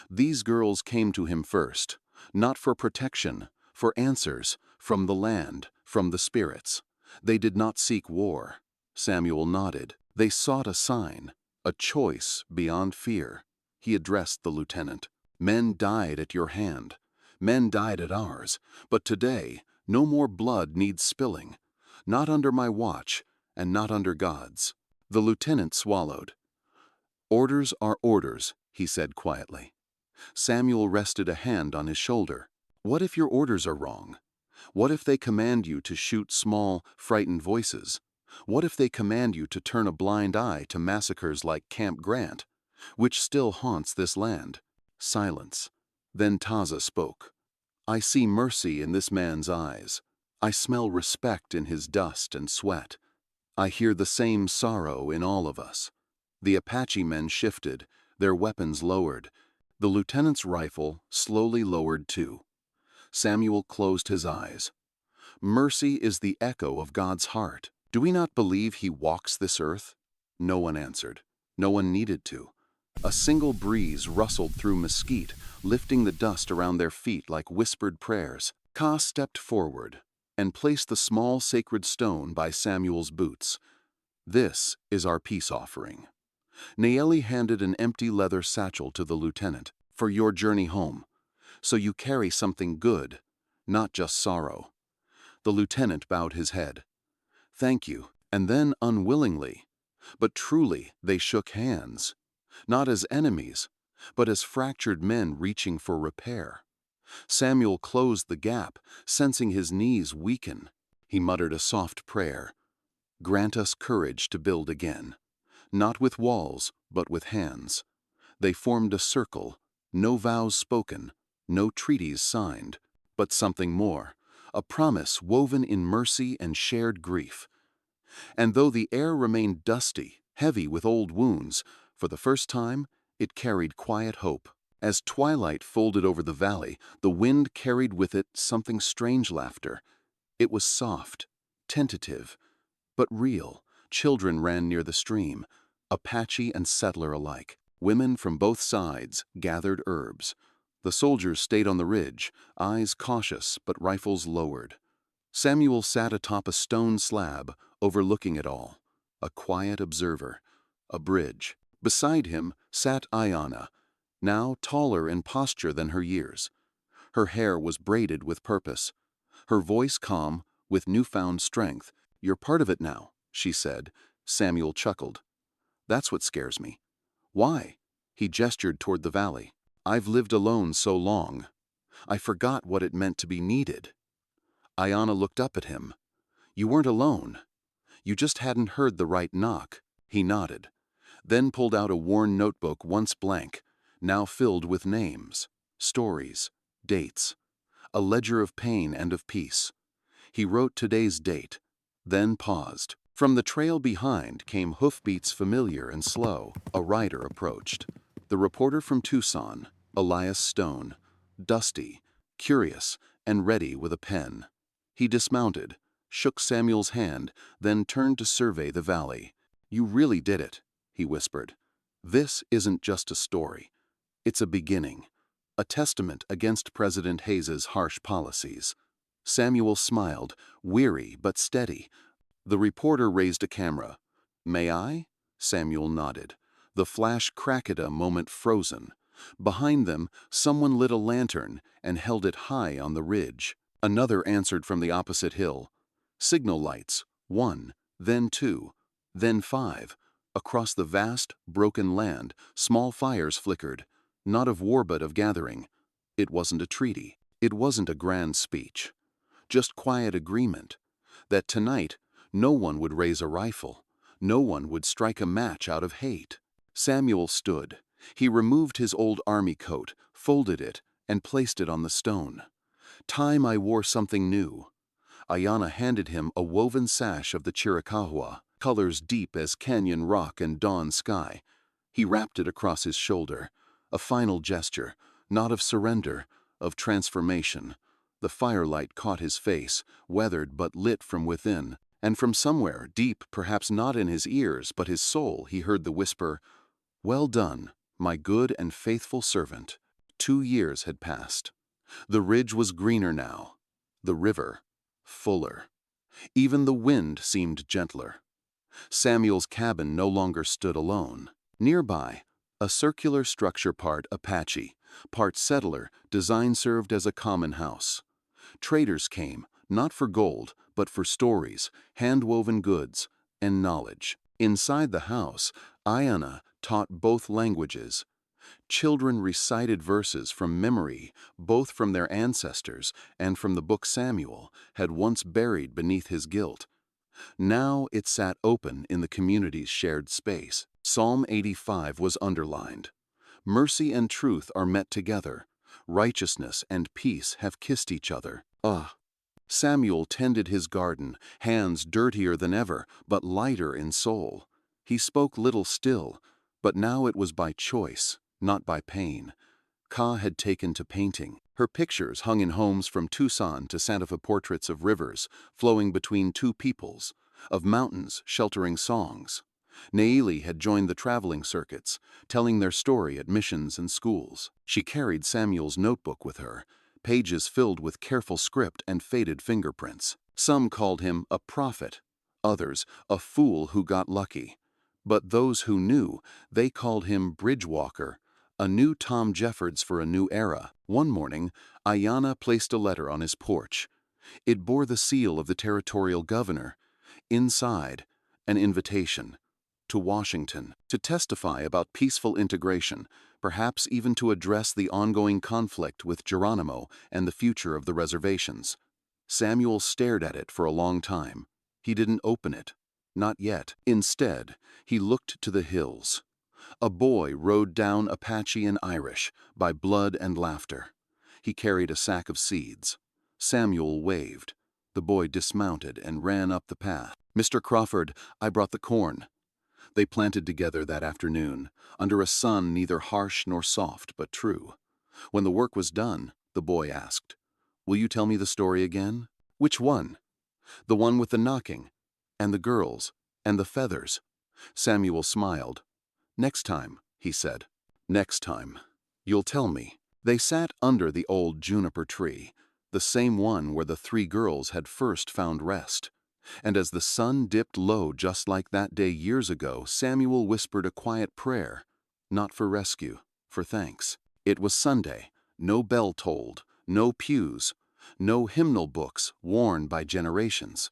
These girls came to him first, not for protection, for answers, from the land, from the spirits. They did not seek war. Samuel nodded. They sought a sign, a choice beyond fear. He addressed the lieutenant. "Men died at your hand. Men died at ours. But today, no more blood needs spilling. Not under my watch, and not under God's." The lieutenant swallowed. "Orders are orders," he said quietly. Samuel rested a hand on his shoulder. "What if your orders are wrong? What if they command you to shoot small, frightened voices? What if they command you to turn a blind eye to massacres like Camp Grant, which still haunts this land?" Silence. Then Taza spoke. "I see mercy in this man's eyes. I smell respect in his dust and sweat. I hear the same sorrow in all of us." The Apache men shifted, their weapons lowered. The lieutenant's rifle slowly lowered too. Samuel closed his eyes. "Mercy is the echo of God's heart. Do we not believe he walks this earth?" No one answered. No one needed to. A single breeze rustled through mesquite, lifting the dust around their feet like whispered prayers. Ka stepped forward and placed the small sacred stone by Samuel's boots. "This is our peace offering." Nayeli handed an empty leather satchel to the lieutenant. "For your journey home. So you carry something good, not just sorrow." The lieutenant bowed his head. "Thank you." And then, unwillingly, but truly, they shook hands. Not as enemies, but as fractured men reaching for repair. Samuel closed the gap, sensing his knees weaken. He muttered a soft prayer. "Grant us courage to build again. Not with walls, but with hands." They formed a circle, no vows spoken, no treaties signed, but something more, a promise woven in mercy and shared grief. And though the air remained dusty, heavy with old wounds, for the first time, it carried quiet hope. As twilight folded over the valley, the wind carried with it something strange, laughter. It was soft, tentative, but real. Children ran near the stream, Apache and settler alike. Women from both sides gathered herbs. The soldiers stayed on the ridge, eyes cautious but rifles lowered. Samuel sat atop a stone slab, overlooking it all, a quiet observer, a bridge. Beside him sat Ayanna, now taller in posture than her years. Her hair was braided with purpose, her voice calm with newfound strength. "You're part of it now," she said. Samuel chuckled. "That's what scares me." "Why?" He gestured toward the valley. "I've lived alone so long. I forgot what it meant to be needed." Ayanna looked up at him. "You weren't alone. You just hadn't heard the right knock." He nodded, then pulled out a worn notebook once blank, now filled with names, stories, dates, a ledger of pain and of peace. He wrote today's date, then paused. From the trail behind came hoofbeats familiar and slow. A rider approached. The reporter from Tucson, Elias Stone, dusty, curious, and ready with a pen. He dismounted, shook Samuel's hand, then turned to survey the valley. "You really did it," he whispered. "This isn't just a story. It's a beginning, a testament against President Hayes's harsh policies." Samuel smiled, weary but steady. The reporter raised a camera. "May I?" Samuel nodded. The flash cracked a moment frozen. Behind them, someone lit a lantern and held it high on the ridge. Another answered from the opposite hill. Signal lights, 1, then 2, then 5. Across the vast, broken land, small fires flickered, not of war but of gathering. It wasn't a treaty. It wasn't a grand speech. Just quiet agreement that tonight no one would raise a rifle. No one would strike a match out of hate. Samuel stood. He removed his old army coat, folded it, and placed it on the stone. "Time I wore something new." Ayanna handed him a woven sash of the Chiricahua, colors deep as canyon rock and dawn sky. He wrapped it across his shoulder, a final gesture, not of surrender, of transformation. The firelight caught his face, weathered but lit from within, and from somewhere, deep, perhaps not in his ears but his soul, he heard the whisper, "Well done, my good and faithful servant." 2 years had passed. The ridge was greener now, the river fuller. Even the wind seemed gentler. Samuel's cabin no longer stood alone. Nearby, a circular structure, part Apache, part settler, design served as a common house. Traders came, not for gold, but for stories, hand-woven goods, and knowledge. Inside the house, Ayanna taught both languages. Children recited verses from memory, both from their ancestors and from the book Samuel had once buried beneath his guilt. Now it sat open in the community's shared space. Psalm 85 was underlined. "Mercy and truth are met together. Righteousness and peace have kissed each other." Samuel tended his garden, hands dirtier than ever, but lighter in soul. He spoke little still, but now it was by choice, not by pain. Ka had taken to painting. Her pictures hung in homes from Tucson to Santa Fe, portraits of rivers flowing between two peoples, of mountains sheltering songs. Neeli had joined the traveling circuits, telling their story at missions and schools. She carried Samuel's notebook with her, pages filled with careful script and faded fingerprints. Some called him a prophet, others a fool who got lucky. But those who knew, they called him Bridgewalker, a new Tom Jeffords for a new era. One morning, Ayanna placed a letter on his porch. It bore the seal of the territorial governor. Inside, an invitation to Washington to testify about peaceful integration, perhaps even to address the ongoing conflict with Geronimo and the future of the reservations. Samuel stared at it for a long time. He didn't open it. Not yet. Instead, he looked to the hills. A boy rode down Apache and Irish, by blood and laughter. He carried a sack of seeds. Samuel waved. The boy dismounted and ran up the path. "Mr. Crawford, I brought the corn." They planted together that afternoon, under a sun neither harsh nor soft but true. When the work was done, the boy asked, "Will you tell me the story again?" "Which one?" "The one with the knocking, and the girls, and the feathers." Samuel smiled. "Next time," he said. "Next time. You'll tell me." They sat under the old juniper tree, the same one where the 3 girls had first found rest. And as the sun dipped low just like that day years ago, Samuel whispered a quiet prayer, not for rescue, for thanks. It was Sunday, no bell tolled, no pews, no hymnal books worn by generations.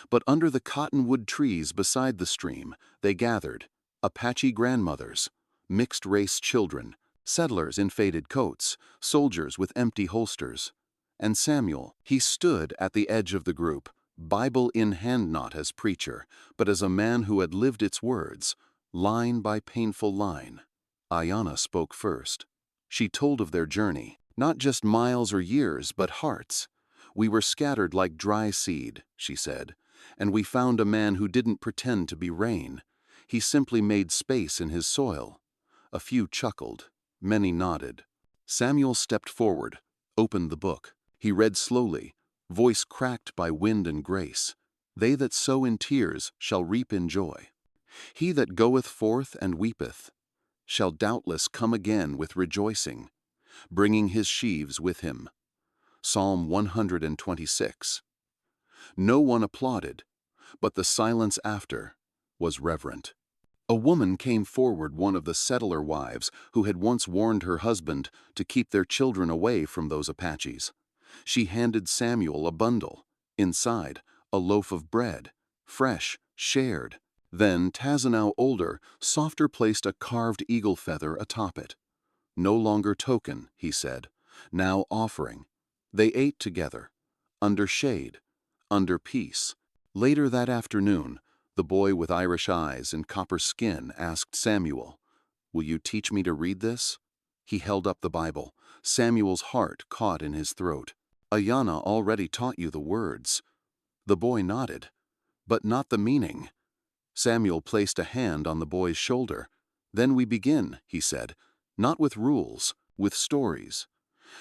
But under the cottonwood trees beside the stream, they gathered, Apache grandmothers, mixed-race children, settlers in faded coats, soldiers with empty holsters. And Samuel, he stood at the edge of the group, Bible in hand, not as preacher, but as a man who had lived its words, line by painful line. Ayanna spoke first. She told of their journey, not just miles or years, but hearts. "We were scattered like dry seed," she said. And we found a man who didn't pretend to be rain. He simply made space in his soil. A few chuckled. Many nodded. Samuel stepped forward, opened the book. He read slowly, voice cracked by wind and grace. They that sow in tears shall reap in joy. He that goeth forth and weepeth shall doubtless come again with rejoicing, bringing his sheaves with him. Psalm 126. No one applauded, but the silence after was reverent. A woman came forward, one of the settler wives who had once warned her husband to keep their children away from those Apaches. She handed Samuel a bundle. Inside, a loaf of bread, fresh, shared. Then Tazenow older, softer, placed a carved eagle feather atop it. No longer token, he said, now offering. They ate together, under shade, under peace. Later that afternoon, the boy with Irish eyes and copper skin asked Samuel, "Will you teach me to read this?" He held up the Bible. Samuel's heart caught in his throat. "Ayanna already taught you the words." The boy nodded, but not the meaning. Samuel placed a hand on the boy's shoulder. "Then we begin," he said, "not with rules, with stories."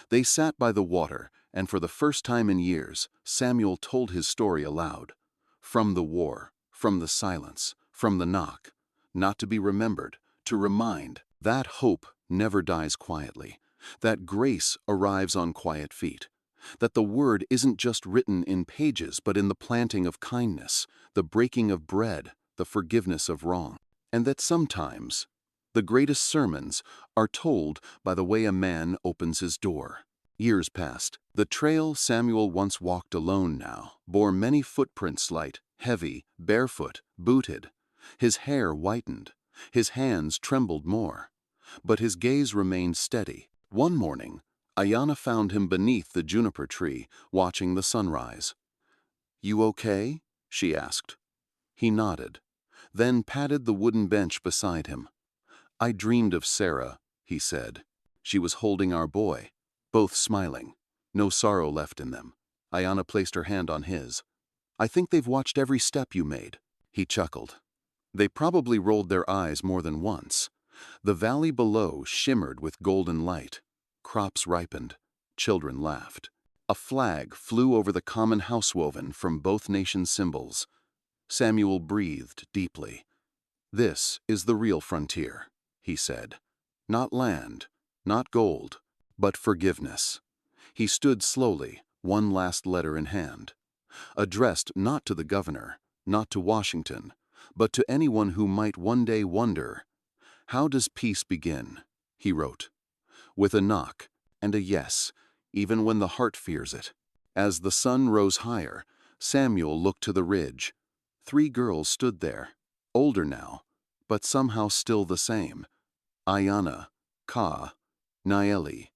They sat by the water, and for the first time in years, Samuel told his story aloud. From the war, from the silence, from the knock. Not to be remembered, to remind. That hope never dies quietly. That grace arrives on quiet feet. That the word isn't just written in pages, but in the planting of kindness, the breaking of bread, the forgiveness of wrong. And that sometimes the greatest sermons are told by the way a man opens his door. Years passed. The trail Samuel once walked alone now bore many footprints, light, heavy, barefoot, booted. His hair whitened. His hands trembled more. But his gaze remained steady. One morning, Ayanna found him beneath the juniper tree, watching the sunrise. "You okay?" she asked. He nodded, then patted the wooden bench beside him. "I dreamed of Sarah," he said. "She was holding our boy." Both smiling, no sorrow left in them. Ayanna placed her hand on his. "I think they've watched every step you made." He chuckled. They probably rolled their eyes more than once. The valley below shimmered with golden light. Crops ripened. Children laughed. A flag flew over the common housewoven from both nations' symbols. Samuel breathed deeply. "This is the real frontier," he said. "Not land, not gold, but forgiveness." He stood slowly, one last letter in hand. Addressed not to the governor, not to Washington, but to anyone who might one day wonder, "How does peace begin?" He wrote. With a knock and a yes, even when the heart fears it. As the sun rose higher, Samuel looked to the ridge. 3 girls stood there, older now, but somehow still the same. Ayanna, Ka, Naeli.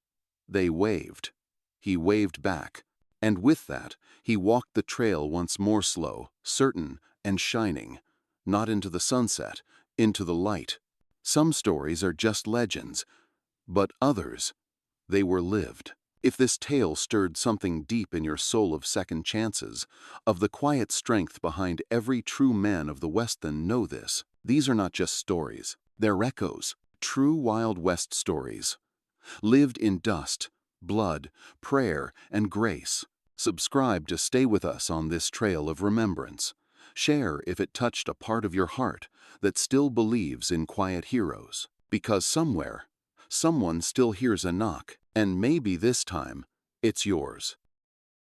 They waved. He waved back. And with that, he walked the trail once more, slow, certain, and shining. Not into the sunset, into the light. Some stories are just legends, but others, they were lived. If this tale stirred something deep in your soul of second chances, of the quiet strength behind every true man of the West, then know this. These are not just stories. They're echoes. True Wild West stories. Lived in dust, blood, prayer, and grace. Subscribe to stay with us on this trail of remembrance. Share if it touched a part of your heart that still believes in quiet heroes. Because somewhere, someone still hears a knock, and maybe this time, it's yours.